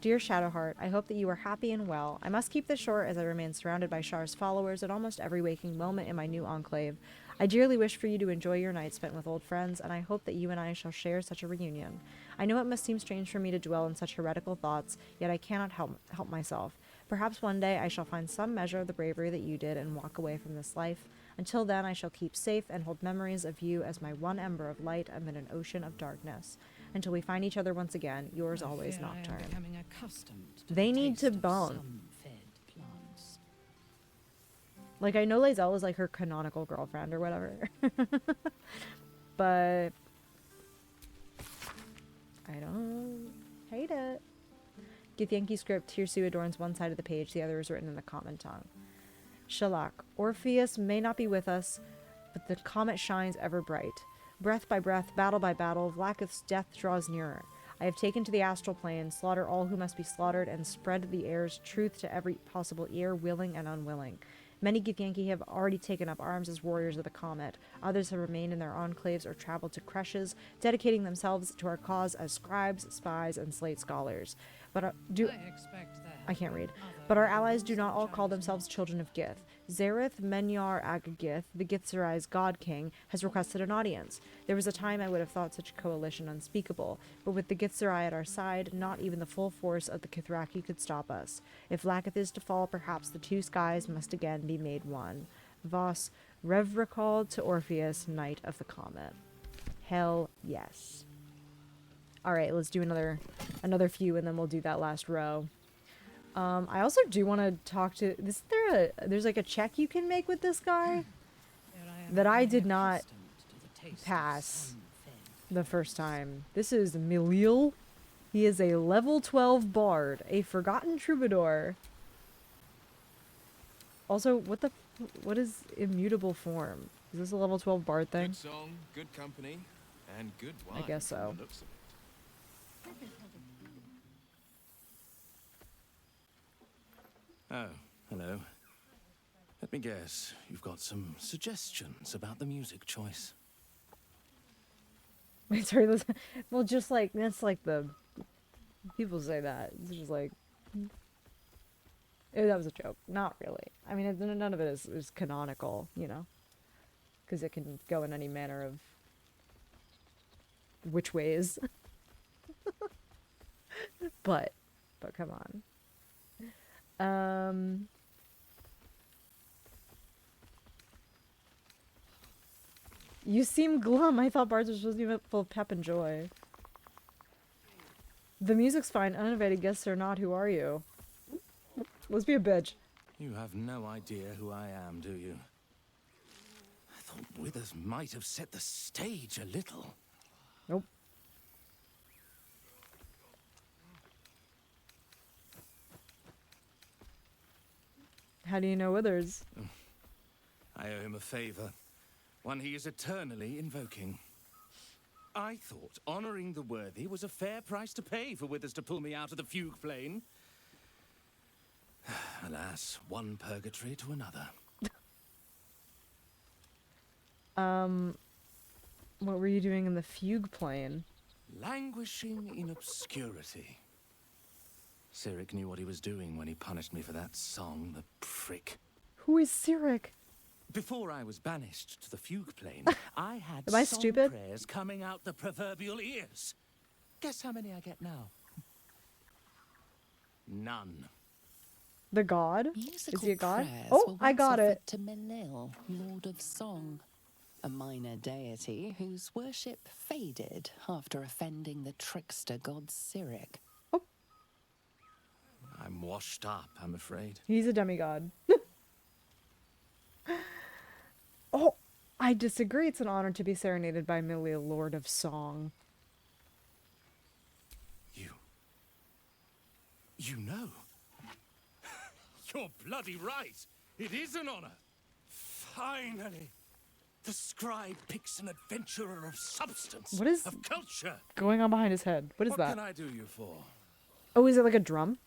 [SPEAKER 1] Dear Shadowheart, I hope that you are happy and well. I must keep this short as I remain surrounded by Shar's followers at almost every waking moment in my new enclave. I dearly wish for you to enjoy your night spent with old friends, and I hope that you and I shall share such a reunion. I know it must seem strange for me to dwell in such heretical thoughts, yet I cannot help myself. Perhaps one day I shall find some measure of the bravery that you did and walk away from this life. Until then, I shall keep safe and hold memories of you as my one ember of light amid an ocean of darkness. Until we find each other once again, yours always, Nocturne. They need to bone. Like, I know Lae'zel is like her canonical girlfriend or whatever. But I don't hate it. Githyanki script, Tirsu adorns one side of the page, the other is written in the common tongue. Shalak, Orpheus may not be with us, but the comet shines ever bright. Breath by breath, battle by battle, Vlaakith's death draws nearer. I have taken to the astral plane, slaughter all who must be slaughtered, and spread the air's truth to every possible ear, willing and unwilling. Many Githyanki have already taken up arms as warriors of the comet. Others have remained in their enclaves or traveled to creches, dedicating themselves to our cause as scribes, spies, and slate scholars. But I can't read. But our allies do not all call themselves children of Gith. Zareth Menyar Agagith, the Githzerai's god king, has requested an audience. There was a time I would have thought such a coalition unspeakable, but with the Githzerai at our side, not even the full force of the Kithraki could stop us. If Vlaakith is to fall, perhaps the two skies must again be made one. Vos, Revricald to Orpheus, Knight of the Comet. Hell yes. Alright, let's do another few and then we'll do that last row. I also do want to talk to. There's like a check you can make with this guy that I did not pass the first time. This is Milil. He is a level 12 bard, a forgotten troubadour. Also, what is immutable form? Is this a level 12 bard thing?
[SPEAKER 6] Good song, good company, and good wine.
[SPEAKER 1] I guess so.
[SPEAKER 6] from the looks of it.
[SPEAKER 7] Oh, hello. Let me guess, you've got some suggestions about the music choice.
[SPEAKER 1] Wait, sorry, well, just like, that's like the... People say that. It's just like... that was a joke. Not really. I mean, none of it is canonical, you know? Because it can go in any manner of... which ways. But come on. You seem glum. I thought bards were supposed to be full of pep and joy. The music's fine. Uninvited guests or not, who are you? Let's be a bitch.
[SPEAKER 7] You have no idea who I am, do you? I thought Withers might have set the stage a little.
[SPEAKER 1] Nope. How do you know Withers?
[SPEAKER 7] I owe him a favor. One he is eternally invoking. I thought honoring the worthy was a fair price to pay for Withers to pull me out of the fugue plane. Alas, one purgatory to another.
[SPEAKER 1] What were you doing in the fugue plane?
[SPEAKER 7] Languishing in obscurity. Cyric knew what he was doing when he punished me for that song, the prick.
[SPEAKER 1] Who is Cyric?
[SPEAKER 7] Before I was banished to the fugue plane, I had
[SPEAKER 1] Am I
[SPEAKER 7] song
[SPEAKER 1] stupid?
[SPEAKER 7] prayers coming out the proverbial ears. Guess how many I get now? None.
[SPEAKER 1] The god?
[SPEAKER 3] Musical
[SPEAKER 1] Is he a god?
[SPEAKER 3] prayers
[SPEAKER 1] Oh,
[SPEAKER 3] were
[SPEAKER 1] I
[SPEAKER 3] once
[SPEAKER 1] got
[SPEAKER 3] offered
[SPEAKER 1] it.
[SPEAKER 3] to Menil, Lord of Song, a minor deity whose worship faded after offending the trickster god Cyric.
[SPEAKER 7] I'm washed up, I'm afraid.
[SPEAKER 1] He's a demigod. Oh, I disagree. It's an honor to be serenaded by Milia, Lord of Song.
[SPEAKER 7] You know. You're bloody right. It is an honor. Finally. The scribe picks an adventurer of substance,
[SPEAKER 1] What is
[SPEAKER 7] of culture.
[SPEAKER 1] going on behind his head? What is
[SPEAKER 7] What
[SPEAKER 1] that?
[SPEAKER 7] can I do you for?
[SPEAKER 1] Oh, is it like a drum?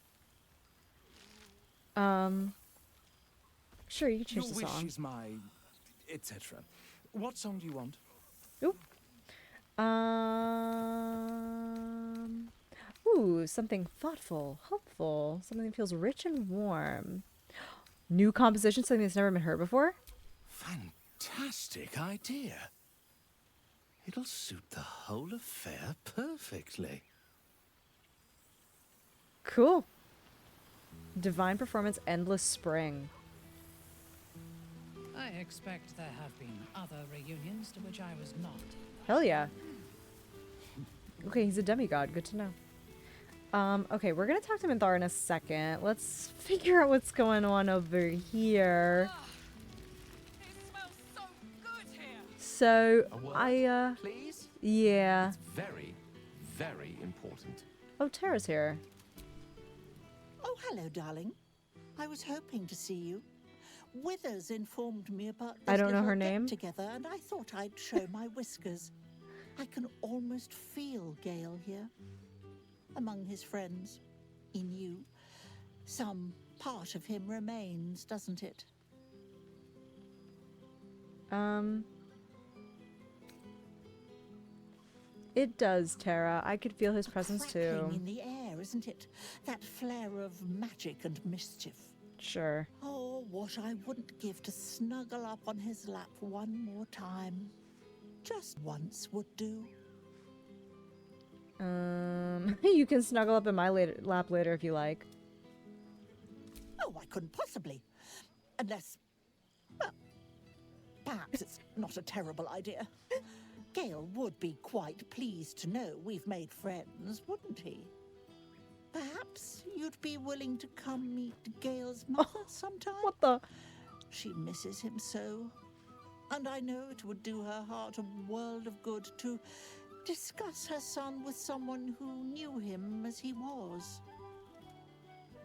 [SPEAKER 1] Sure, you can change
[SPEAKER 7] Your
[SPEAKER 1] the
[SPEAKER 7] wish
[SPEAKER 1] song.
[SPEAKER 7] is my... etc. What song do you want?
[SPEAKER 1] Ooh, something thoughtful, hopeful, something that feels rich and warm. New composition, something that's never been heard before?
[SPEAKER 7] Fantastic idea. It'll suit the whole affair perfectly.
[SPEAKER 1] Cool. Divine performance, endless spring.
[SPEAKER 13] I expect there have been other reunions to which I was not.
[SPEAKER 1] Hell yeah. Okay, he's a demigod. Good to know. Okay, we're gonna talk to Minthara in a second. Let's figure out what's going on over here. So,
[SPEAKER 6] Please?
[SPEAKER 1] yeah.
[SPEAKER 6] It's very, very important.
[SPEAKER 1] Oh, Tara's here.
[SPEAKER 12] Oh, hello, darling. I was hoping to see you. Withers informed me about this
[SPEAKER 1] I don't know
[SPEAKER 12] little
[SPEAKER 1] her
[SPEAKER 12] get
[SPEAKER 1] name.
[SPEAKER 12] together, and I thought I'd show my whiskers. I can almost feel Gale here. Among his friends. In you. Some part of him remains, doesn't it?
[SPEAKER 1] It does, Tara. I could feel his presence
[SPEAKER 12] Crackling
[SPEAKER 1] too.
[SPEAKER 12] in the air, isn't it? That flare of magic and mischief.
[SPEAKER 1] Sure.
[SPEAKER 12] Oh, what I wouldn't give to snuggle up on his lap one more time. Just once would do.
[SPEAKER 1] You can snuggle up in my lap later if you like.
[SPEAKER 12] Oh, I couldn't possibly. Unless, well, perhaps it's not a terrible idea. Gale would be quite pleased to know we've made friends, wouldn't he? Perhaps you'd be willing to come meet Gale's mother sometime?
[SPEAKER 1] What the?
[SPEAKER 12] She misses him so. And I know it would do her heart a world of good to discuss her son with someone who knew him as he was.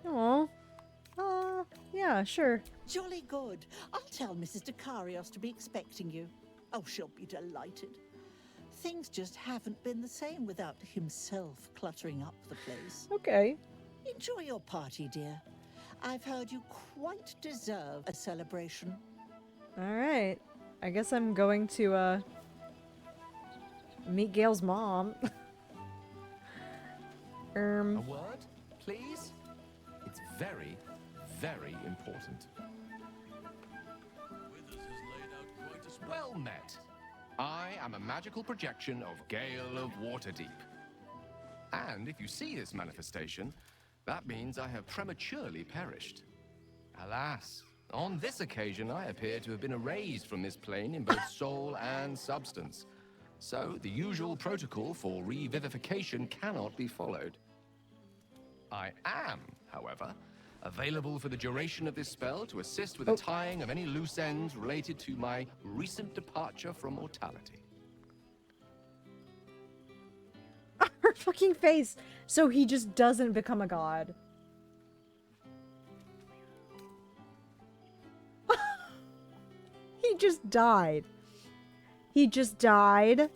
[SPEAKER 1] Aw. Yeah, sure.
[SPEAKER 12] Jolly good. I'll tell Mrs. Decarios to be expecting you. Oh, she'll be delighted. Things just haven't been the same without himself cluttering up the place.
[SPEAKER 1] Okay.
[SPEAKER 12] Enjoy your party, dear. I've heard you quite deserve a celebration.
[SPEAKER 1] Alright. I guess I'm going to, meet Gale's mom.
[SPEAKER 6] A word, please? It's very, very important. Well met. I am a magical projection of Gale of Waterdeep. And if you see this manifestation, that means I have prematurely perished. Alas, on this occasion I appear to have been erased from this plane in both soul and substance. So the usual protocol for revivification cannot be followed. I am, however, available for the duration of this spell to assist with the tying of any loose ends related to my recent departure from mortality.
[SPEAKER 1] Her fucking face. So he just doesn't become a god. He just died. He just died.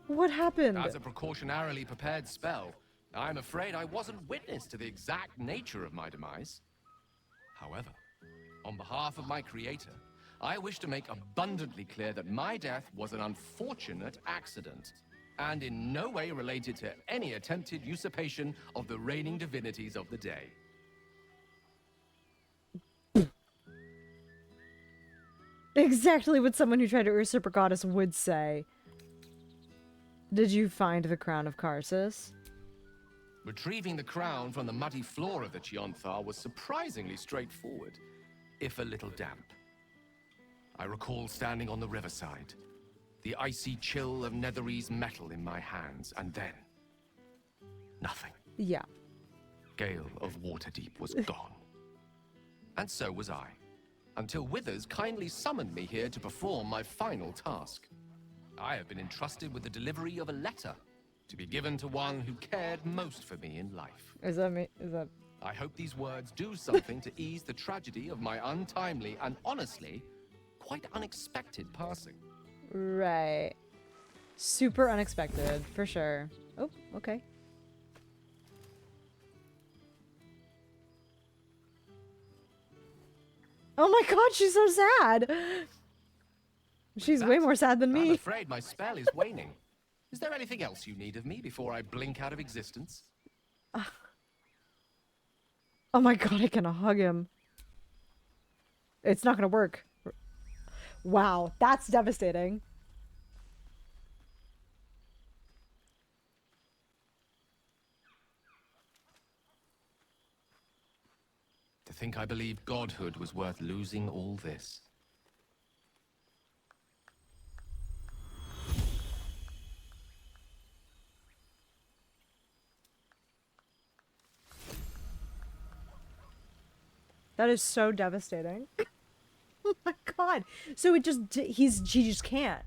[SPEAKER 1] What happened?
[SPEAKER 6] As a precautionarily prepared spell, I'm afraid I wasn't witness to the exact nature of my demise. However, on behalf of my creator, I wish to make abundantly clear that my death was an unfortunate accident, and in no way related to any attempted usurpation of the reigning divinities of the day.
[SPEAKER 1] Exactly what someone who tried to usurp a goddess would say. Did you find the crown of Karsus?
[SPEAKER 6] Retrieving the crown from the muddy floor of the Chionthar was surprisingly straightforward, if a little damp. I recall standing on the riverside, the icy chill of Netherese metal in my hands, and then... nothing.
[SPEAKER 1] Yeah.
[SPEAKER 6] Gale of Waterdeep was gone. And so was I, until Withers kindly summoned me here to perform my final task. I have been entrusted with the delivery of a letter to be given to one who cared most for me in life.
[SPEAKER 1] Is that me? Is that...
[SPEAKER 6] I hope these words do something to ease the tragedy of my untimely and honestly, quite unexpected passing.
[SPEAKER 1] Right. Super unexpected, for sure. Oh, okay. Oh my god, she's so sad! She's way more sad than me.
[SPEAKER 6] I'm afraid my spell is waning. Is there anything else you need of me before I blink out of existence?
[SPEAKER 1] Oh my god, I can hug him. It's not gonna work. Wow, that's devastating.
[SPEAKER 6] To think I believed godhood was worth losing all this.
[SPEAKER 1] That is so devastating. Oh my god. So it just, he just can't.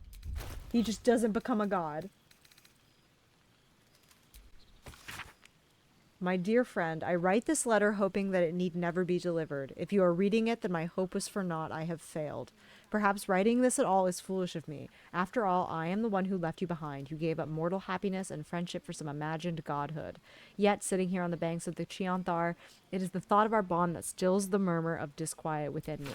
[SPEAKER 1] He just doesn't become a god. My dear friend, I write this letter hoping that it need never be delivered. If you are reading it, then my hope was for naught. I have failed. Perhaps writing this at all is foolish of me. After all, I am the one who left you behind. You gave up mortal happiness and friendship for some imagined godhood. Yet, sitting here on the banks of the Chionthar, it is the thought of our bond that stills the murmur of disquiet within me.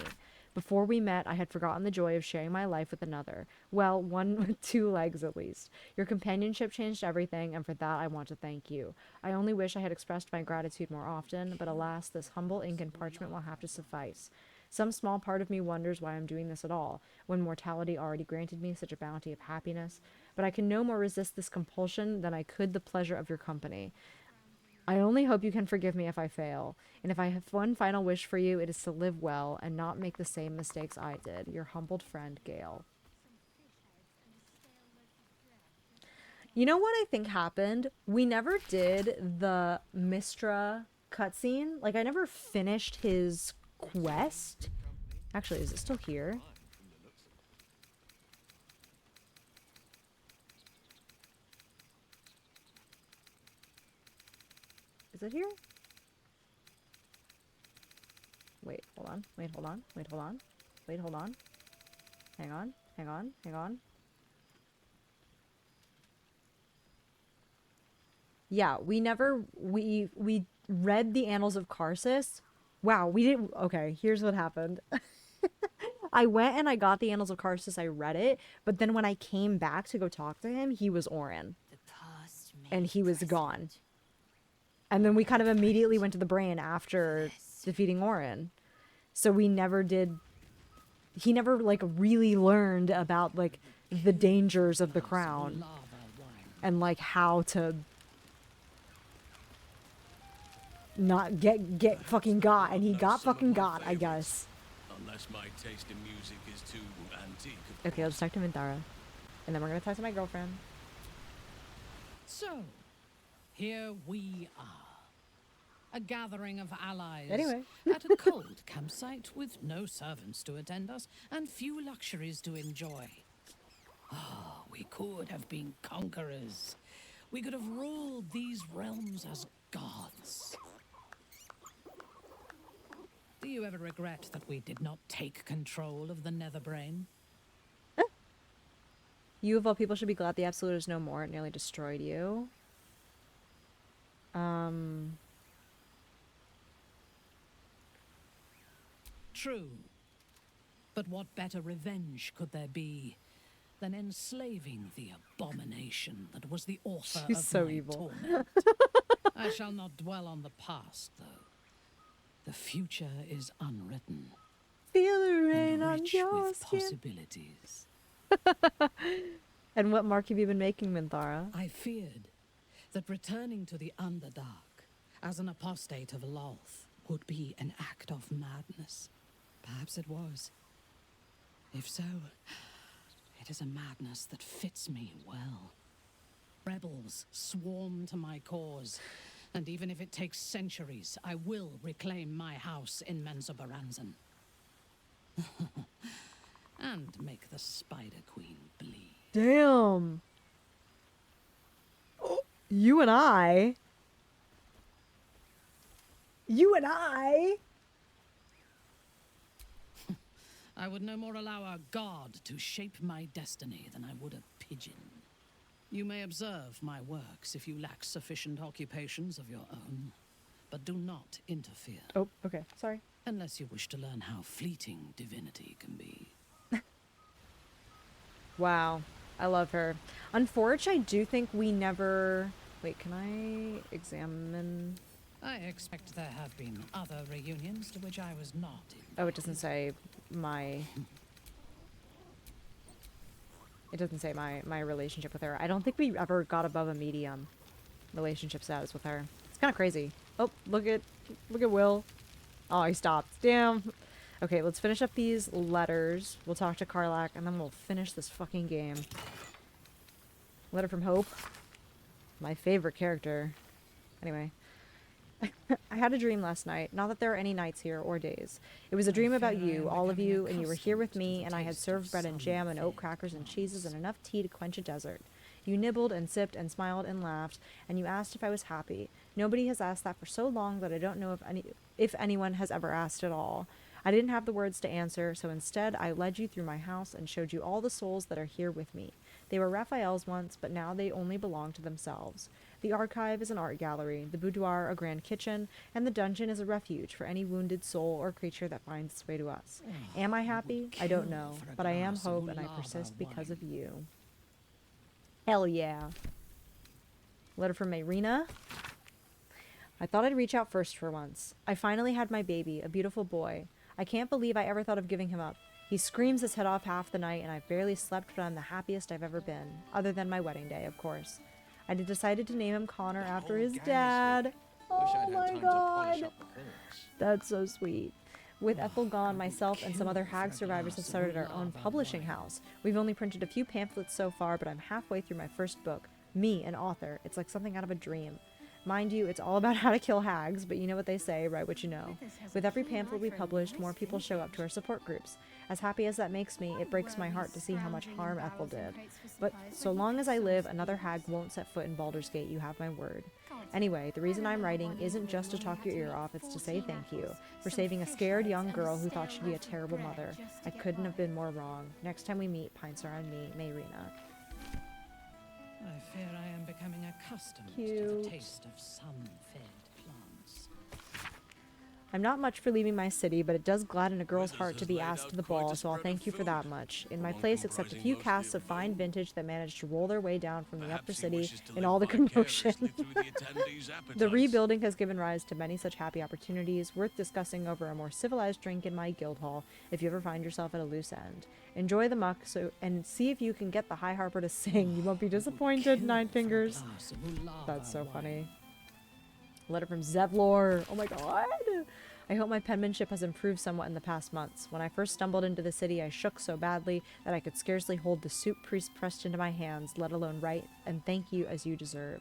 [SPEAKER 1] Before we met, I had forgotten the joy of sharing my life with another. Well, one with two legs at least. Your companionship changed everything, and for that I want to thank you. I only wish I had expressed my gratitude more often, but alas, this humble ink and parchment will have to suffice. Some small part of me wonders why I'm doing this at all, when mortality already granted me such a bounty of happiness. But I can no more resist this compulsion than I could the pleasure of your company. I only hope you can forgive me if I fail, and if I have one final wish for you, it is to live well and not make the same mistakes I did. Your humbled friend, Gale. You know what I think happened? We never did the Mistra cutscene. Like, I never finished his quest. Actually, is it still here? Is it here? Wait, hold on. Wait, hold on. Wait, hold on. Wait, hold on. Hang on. Hang on. Hang on. Yeah, we never, we read the Annals of Karsus. Wow, we didn't, okay, here's what happened. I went and I got the Annals of Karsus, I read it, but then when I came back to go talk to him, he was Orin. And he was gone. And then we kind of immediately went to the brain after defeating Orin. So we never did, he never, like, really learned about, like, the dangers of the crown. And, like, how to not get fucking got, and he got fucking got, I guess.
[SPEAKER 7] Unless my taste in music is too antique.
[SPEAKER 1] Okay, let's talk to Minthara. And then we're gonna talk to my girlfriend.
[SPEAKER 13] So, here we are. A gathering of allies.
[SPEAKER 1] Anyway.
[SPEAKER 13] At a cold campsite with no servants to attend us and few luxuries to enjoy. Oh, we could have been conquerors. We could have ruled these realms as gods. Do you ever regret that we did not take control of the Netherbrain?
[SPEAKER 1] You of all people should be glad the Absolute is no more. It nearly destroyed you.
[SPEAKER 13] True. But what better revenge could there be than enslaving the abomination that was the author
[SPEAKER 1] She's
[SPEAKER 13] of
[SPEAKER 1] so
[SPEAKER 13] my
[SPEAKER 1] evil.
[SPEAKER 13] torment? I shall not dwell on the past, though. The future is unwritten.
[SPEAKER 1] Feel the rain
[SPEAKER 13] and
[SPEAKER 1] on
[SPEAKER 13] rich
[SPEAKER 1] your
[SPEAKER 13] with
[SPEAKER 1] skin.
[SPEAKER 13] possibilities.
[SPEAKER 1] And what mark have you been making, Minthara?
[SPEAKER 13] I feared that returning to the Underdark as an apostate of Lolth would be an act of madness. Perhaps it was. If so, it is a madness that fits me well. Rebels swarm to my cause, and even if it takes centuries, I will reclaim my house in Menzoberranzan. And make the Spider Queen bleed.
[SPEAKER 1] Damn. You and I. You and I.
[SPEAKER 13] I would no more allow a god to shape my destiny than I would a pigeon. You may observe my works if you lack sufficient occupations of your own, but do not interfere.
[SPEAKER 1] Oh, okay. Sorry.
[SPEAKER 13] Unless you wish to learn how fleeting divinity can be.
[SPEAKER 1] Wow. I love her. Unfortunately, I do think we never... Wait, can I examine...
[SPEAKER 13] I expect there have been other reunions to which I was not invited.
[SPEAKER 1] Oh, it doesn't say my... It doesn't say my relationship with her. I don't think we ever got above a medium relationship status with her. It's kind of crazy. Oh, look at Will. Oh, he stopped. Damn. Okay, let's finish up these letters. We'll talk to Karlach, and then we'll finish this fucking game. Letter from Hope. My favorite character. Anyway. I had a dream last night. Not that there are any nights here or days. It was a dream about you, all of you, and you were here with me, and I had served bread and jam and oat crackers and cheeses and enough tea to quench a desert. You nibbled and sipped and smiled and laughed, and you asked if I was happy. Nobody has asked that for so long that I don't know if anyone has ever asked at all. I didn't have the words to answer, so instead I led you through my house and showed you all the souls that are here with me. They were Raphael's once, but now they only belong to themselves. The archive is an art gallery, the boudoir a grand kitchen, and the dungeon is a refuge for any wounded soul or creature that finds its way to us. Am I happy? I don't know, but I am hope and I persist because of you. Hell yeah. Letter from Mayrina. I thought I'd reach out first for once. I finally had my baby, a beautiful boy. I can't believe I ever thought of giving him up. He screams his head off half the night, and I've barely slept, but I'm the happiest I've ever been. Other than my wedding day, of course. I decided to name him Connor after his dad. Oh my god. That's so sweet. With Ethel gone, myself and some other hag survivors have started our own publishing house. We've only printed a few pamphlets so far, but I'm halfway through my first book. Me, an author. It's like something out of a dream. Mind you, it's all about how to kill hags, but you know what they say, write what you know. With every pamphlet we published, more people show up to our support groups. As happy as that makes me, it breaks my heart to see how much harm Ethel did. But so long as I live, another hag won't set foot in Baldur's Gate, you have my word. Anyway, the reason I'm writing isn't just to talk your ear off, it's to say thank you for saving a scared young girl who thought she'd be a terrible mother. I couldn't have been more wrong. Next time we meet, pints are on me, Mayrina.
[SPEAKER 13] I fear I am becoming accustomed to
[SPEAKER 1] Cute.
[SPEAKER 13] the taste of sun-fed plants.
[SPEAKER 1] I'm not much for leaving my city, but it does gladden a girl's heart to be asked to the ball, so I'll thank you for that much. In my place, except a few casts of fine vintage that managed to roll their way down from the upper city in all the commotion. The rebuilding has given rise to many such happy opportunities, worth discussing over a more civilized drink in my guild hall if you ever find yourself at a loose end. Enjoy the muck and see if you can get the High Harper to sing. You won't be disappointed, Nine Fingers. That's so funny. Letter from Zevlor. Oh my god. I hope my penmanship has improved somewhat in the past months. When I first stumbled into the city, I shook so badly that I could scarcely hold the soup priest pressed into my hands, let alone write and thank you as you deserve.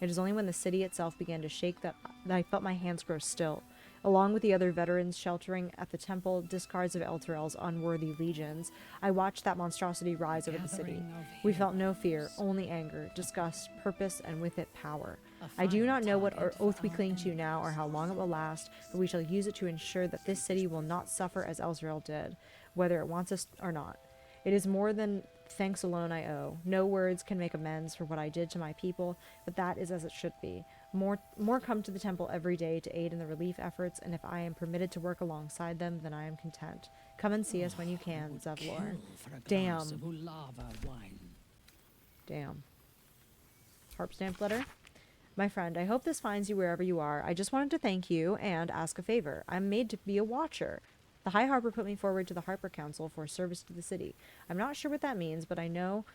[SPEAKER 1] It is only when the city itself began to shake that I felt my hands grow still. Along with the other veterans sheltering at the temple discards of Elturel's unworthy legions, I watched that monstrosity rise over the city. We felt no fear, only anger, disgust, purpose, and with it power. I do not know what oath we cling to now or how long it will last, but we shall use it to ensure that this city will not suffer as Elturel did, whether it wants us or not. It is more than thanks alone I owe. No words can make amends for what I did to my people, but that is as it should be. More come to the temple every day to aid in the relief efforts, and if I am permitted to work alongside them, then I am content. Come and see us when you can, Zevlor. Damn. Damn. Harp stamp letter. My friend, I hope this finds you wherever you are. I just wanted to thank you and ask a favor. I'm made to be a watcher. The High Harper put me forward to the Harper Council for service to the city. I'm not sure what that means, but I know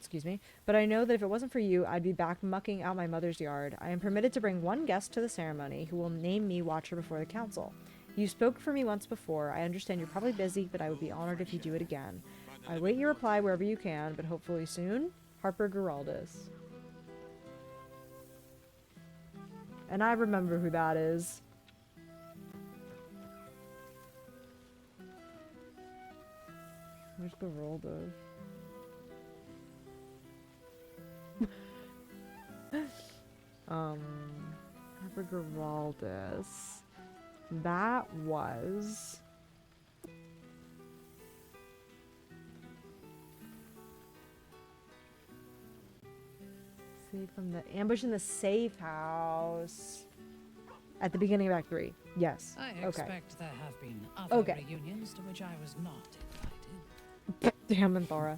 [SPEAKER 1] that if it wasn't for you, I'd be back mucking out my mother's yard. I am permitted to bring one guest to the ceremony who will name me watcher before the council. You spoke for me once before. I understand you're probably busy, but I would be honored if you do it again. I wait your reply wherever you can, but hopefully soon. Harper Geraldus. And I remember who that is. Where's Geraldus? Harper Geraldus. That was... Save from the ambush in the safe house. At the beginning of Act 3. Yes.
[SPEAKER 13] I
[SPEAKER 1] okay.
[SPEAKER 13] expect there have been other reunions to which I was not invited.
[SPEAKER 1] Damn, Anthora.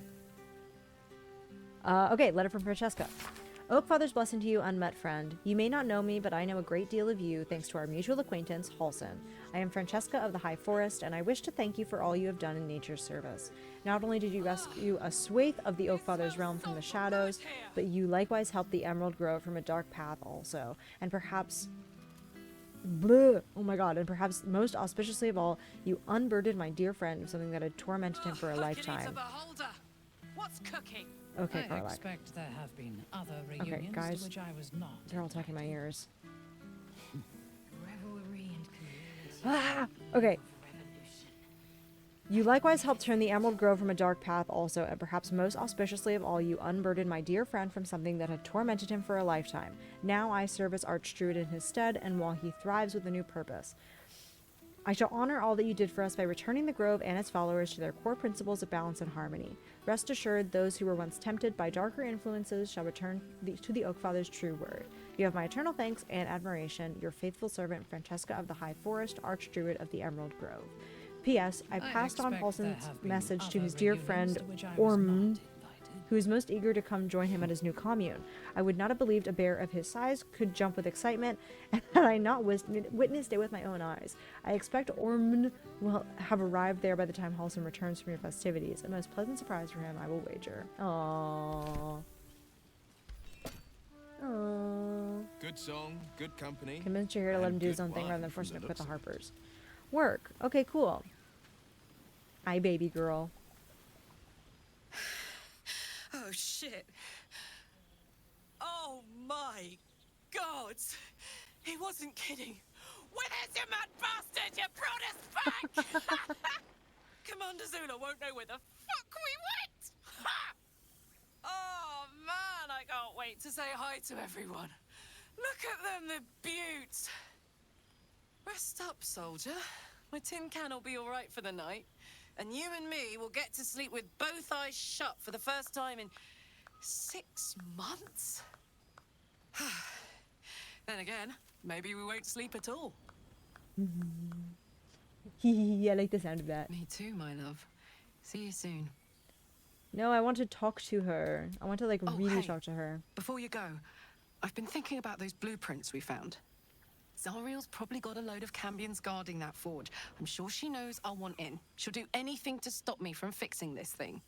[SPEAKER 1] Okay, letter from Francesca. Oakfather's blessing to you, unmet friend. You may not know me, but I know a great deal of you, thanks to our mutual acquaintance, Halsin. I am Francesca of the High Forest, and I wish to thank you for all you have done in nature's service. Not only did you rescue a swathe of the Oakfather's realm from the shadows, but you likewise helped the emerald grow from a dark path also, and perhaps... Bleh. Oh my god, and perhaps most auspiciously of all, you unburdened my dear friend of something that had tormented him for a lifetime.
[SPEAKER 2] What's cooking?
[SPEAKER 1] Okay,
[SPEAKER 13] I
[SPEAKER 1] Carlac.
[SPEAKER 13] expect there have been other reunions
[SPEAKER 1] guys,
[SPEAKER 13] to which I was not.
[SPEAKER 1] They're all talking in my ears.
[SPEAKER 16] Revelry and community.
[SPEAKER 1] Ah! Okay. You likewise helped turn the Emerald Grove from a dark path also, and perhaps most auspiciously of all, you unburdened my dear friend from something that had tormented him for a lifetime. Now I serve as Archdruid in his stead, and while he thrives with a new purpose. I shall honor all that you did for us by returning the Grove and its followers to their core principles of balance and harmony. Rest assured, those who were once tempted by darker influences shall return to the Oakfather's true word. You have my eternal thanks and admiration, your faithful servant, Francesca of the High Forest, Archdruid of the Emerald Grove. P.S. I passed on Halsin's message to his dear friend, Ormond, who is most eager to come join him at his new commune. I would not have believed a bear of his size could jump with excitement, and had I not witnessed it with my own eyes. I expect Ormond will have arrived there by the time Halsin returns from your festivities. A most pleasant surprise for him, I will wager. Aww. Aww.
[SPEAKER 6] Good song, good company.
[SPEAKER 1] Convinced you're here to let him do his own thing rather than forcing him to quit the Harpers. Work. Okay, cool. Hi, baby girl.
[SPEAKER 2] Oh shit. Oh my God! He wasn't kidding. Where's your mad bastard? You brought us back! Commander Zula won't know where the fuck we went! Ha! Oh man, I can't wait to say hi to everyone. Look at them, the beauts. Rest up, soldier. My tin can will be all right for the night. And you and me will get to sleep with both eyes shut for the first time in 6 months? Then again, maybe we won't sleep at all.
[SPEAKER 1] I like the sound of that.
[SPEAKER 2] Me too, my love. See you soon.
[SPEAKER 1] No, I want to talk to her. I want to, like, really
[SPEAKER 2] hey,
[SPEAKER 1] talk to her.
[SPEAKER 2] Before you go, I've been thinking about those blueprints we found. Zariel's probably got a load of Cambions guarding that forge. I'm sure she knows I'll want in. She'll do anything to stop me from fixing this thing.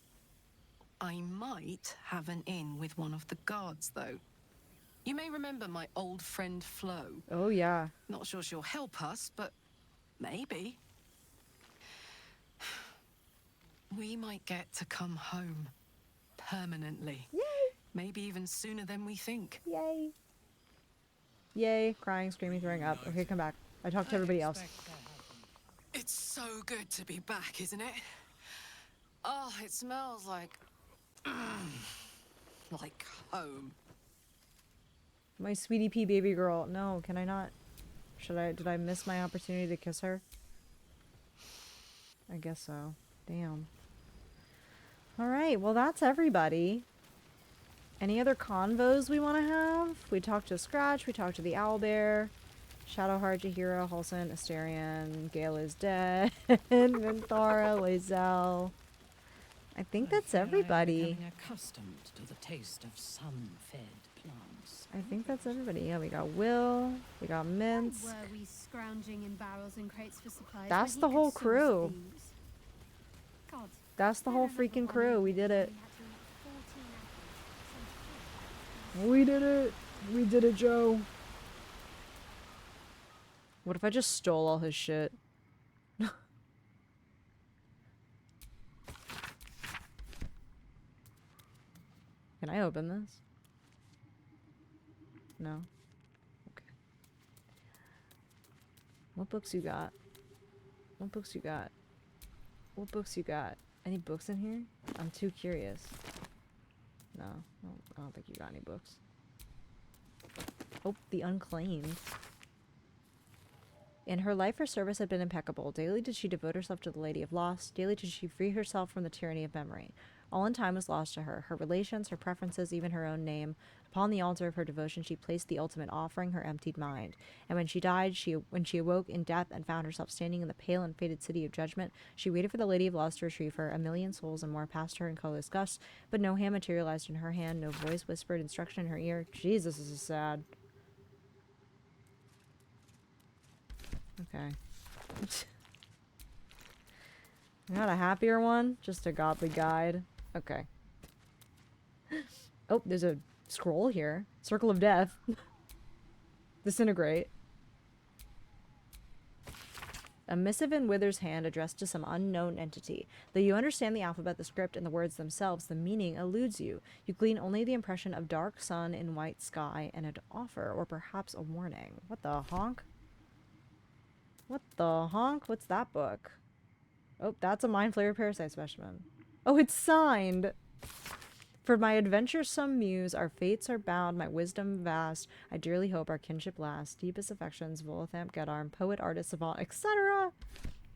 [SPEAKER 2] I might have an in with one of the guards, though. You may remember my old friend Flo.
[SPEAKER 1] Oh, yeah.
[SPEAKER 2] Not sure she'll help us, but maybe. We might get to come home. Permanently.
[SPEAKER 1] Yay!
[SPEAKER 2] Maybe even sooner than we think.
[SPEAKER 1] Yay. Yay. Crying, screaming, throwing up. Okay, come back. I talked to everybody else.
[SPEAKER 2] It's so good to be back, isn't it? Oh, it smells like home.
[SPEAKER 1] My sweetie pea baby girl. No, can I not? Did I miss my opportunity to kiss her? I guess so. Damn. Alright, well that's everybody. Any other convos we want to have? We talked to Scratch, we talked to the Owlbear, Shadowheart, Jahira, Halson, Asterion, Gale is dead, Minthara, Lae'zel. I think that's everybody.
[SPEAKER 13] I'm becoming accustomed to the taste of sun-fed plants.
[SPEAKER 1] I think that's everybody. Yeah, we got Will, we got Mince.
[SPEAKER 17] Were we scrounging in barrels and crates for supplies?
[SPEAKER 1] That's
[SPEAKER 17] when
[SPEAKER 1] the
[SPEAKER 17] he
[SPEAKER 1] whole
[SPEAKER 17] could source
[SPEAKER 1] crew.
[SPEAKER 17] these? God,
[SPEAKER 1] That's the whole freaking crew. We did it. We did it. We did it, Joe. What if I just stole all his shit? Can I open this? No. Okay. What books you got? What books you got? What books you got? Any books in here? I'm too curious. No, I don't think you got any books. Oh, the Unclaimed. In her life, her service had been impeccable. Daily did she devote herself to the Lady of Lost. Daily did she free herself from the tyranny of memory. All in time was lost to her. Her relations, her preferences, even her own name. Upon the altar of her devotion, she placed the ultimate offering, her emptied mind. And when she died, when she awoke in death and found herself standing in the pale and fated city of judgment, she waited for the Lady of Lost to retrieve her. 1,000,000 souls and more passed her in colorless gusts, but no hand materialized in her hand, no voice whispered instruction in her ear. Jesus, this is sad. Okay. Not a happier one, just a godly guide. Okay. Oh, there's a scroll here. Circle of Death. Disintegrate. A missive in Wither's hand addressed to some unknown entity. Though you understand the alphabet, the script, and the words themselves, the meaning eludes you. You glean only the impression of dark sun in white sky and an offer, or perhaps a warning. What the honk? What the honk? What's that book? Oh, that's a Mind Flayer Parasite Specimen. Oh, it's signed! For my adventuresome muse, our fates are bound, my wisdom vast. I dearly hope our kinship lasts. Deepest affections, Volothamp, Gedarm, poet, artist, savant, etc.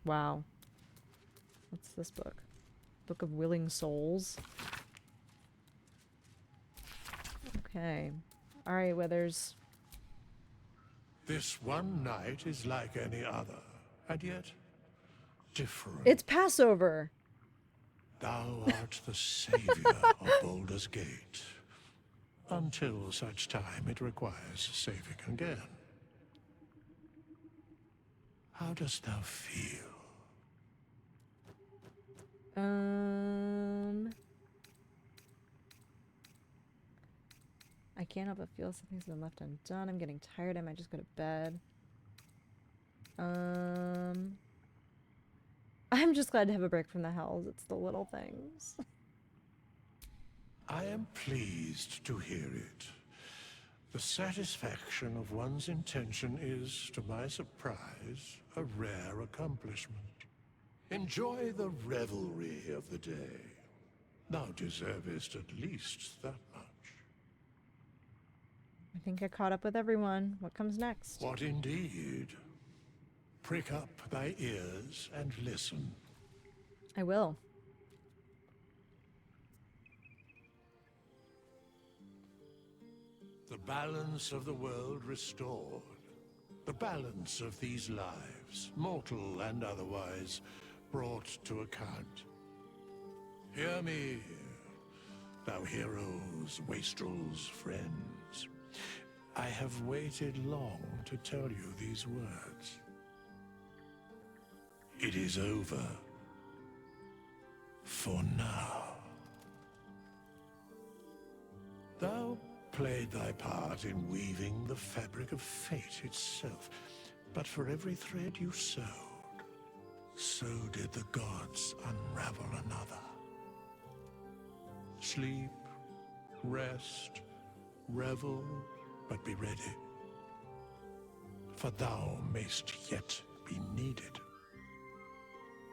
[SPEAKER 1] Wow. What's this book? Book of Willing Souls. Okay. Alright, Withers.
[SPEAKER 4] This one night is like any other, and yet different.
[SPEAKER 1] It's Passover!
[SPEAKER 4] Thou art the savior of Baldur's Gate, until such time it requires saving again. How dost thou feel?
[SPEAKER 1] I can't help but feel something's been left undone. I'm getting tired. I might just go to bed. I'm just glad to have a break from the hells. It's the little things.
[SPEAKER 4] I am pleased to hear it. The satisfaction of one's intention is, to my surprise, a rare accomplishment. Enjoy the revelry of the day. Thou deservest at least that much.
[SPEAKER 1] I think I caught up with everyone. What comes next?
[SPEAKER 4] What indeed? Prick up thy ears and listen.
[SPEAKER 1] I will.
[SPEAKER 4] The balance of the world restored. The balance of these lives, mortal and otherwise, brought to account. Hear me, thou heroes, wastrels, friends. I have waited long to tell you these words. It is over. For now. Thou played thy part in weaving the fabric of fate itself, but for every thread you sewed, so did the gods unravel another. Sleep, rest, revel, but be ready, for thou mayst yet be needed.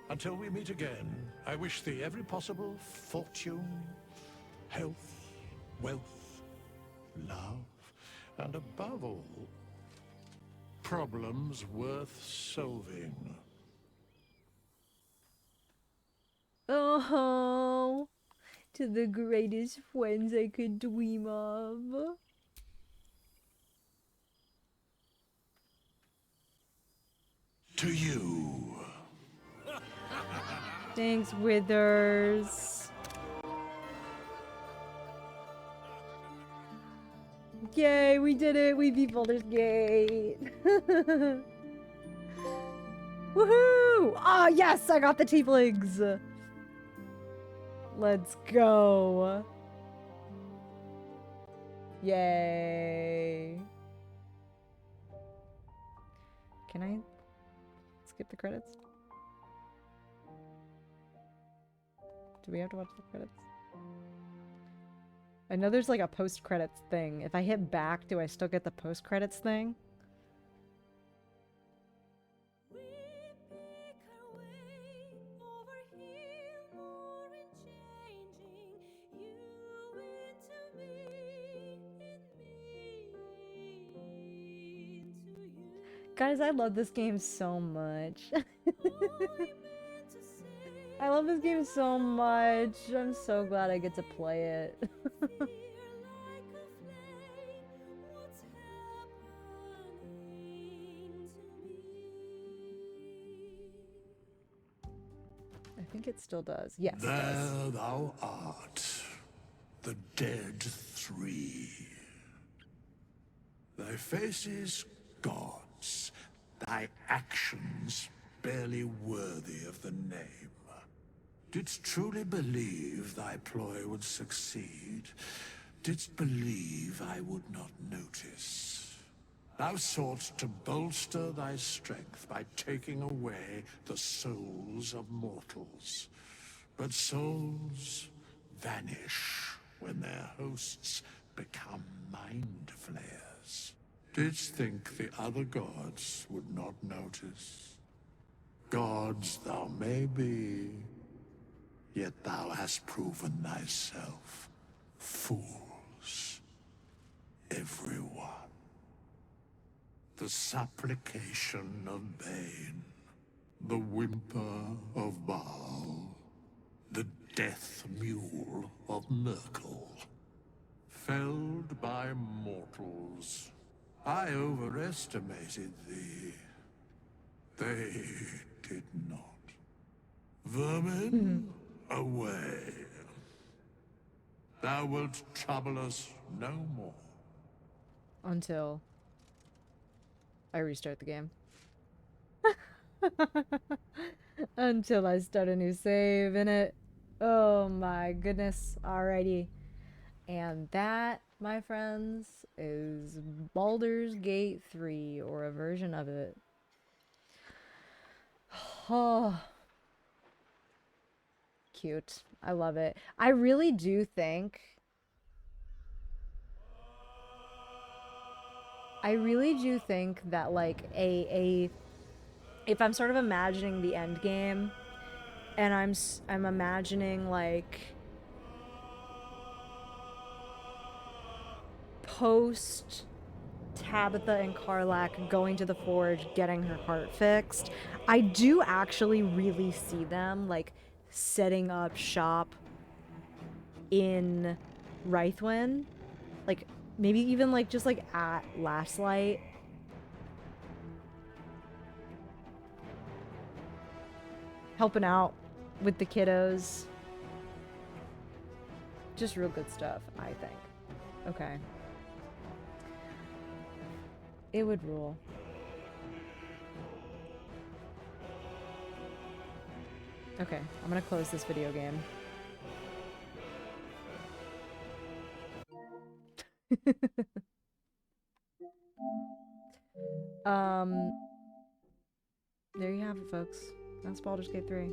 [SPEAKER 4] Until we meet again, I wish thee every possible fortune, health, wealth, love, and above all, problems worth solving.
[SPEAKER 1] Oh, to the greatest friends I could dream of.
[SPEAKER 4] To you.
[SPEAKER 1] Thanks, Withers. Yay, we did it! We beat Baldur's Gate! Woohoo! Ah, yes! I got the tieflings! Let's go! Yay! Can I skip the credits? Do we have to watch the credits? I know there's like a post-credits thing. If I hit back, do I still get the post-credits thing? Guys, I love this game so much. I love this game so much. I'm so glad I get to play it. I think it still does. Yes, it does.
[SPEAKER 4] There thou art, the dead three. Thy faces gods, thy actions barely worthy of the name. Didst truly believe thy ploy would succeed? Didst believe I would not notice? Thou sought to bolster thy strength by taking away the souls of mortals. But souls vanish when their hosts become mind flayers. Didst think the other gods would not notice? Gods thou may be, yet thou hast proven thyself fools, everyone. The supplication of Bane, the whimper of Baal, the death mule of Merkel. Felled by mortals, I overestimated thee. They did not. Vermin, away. Thou wilt trouble us no more.
[SPEAKER 1] Until I restart the game. Until I start a new save in it. Oh my goodness. Alrighty. And that, my friends, is Baldur's Gate 3, or a version of it. Oh. Cute. I love it. I really do think I really do think that like if I'm sort of imagining the end game, and I'm imagining like post Tabitha and Karlak going to the forge, getting her heart fixed, I do actually really see them like setting up shop in Rythwin, like maybe even like just like at Last Light. Helping out with the kiddos. Just real good stuff, I think. Okay. It would rule. Okay, I'm gonna close this video game. There you have it, folks. That's Baldur's Gate 3.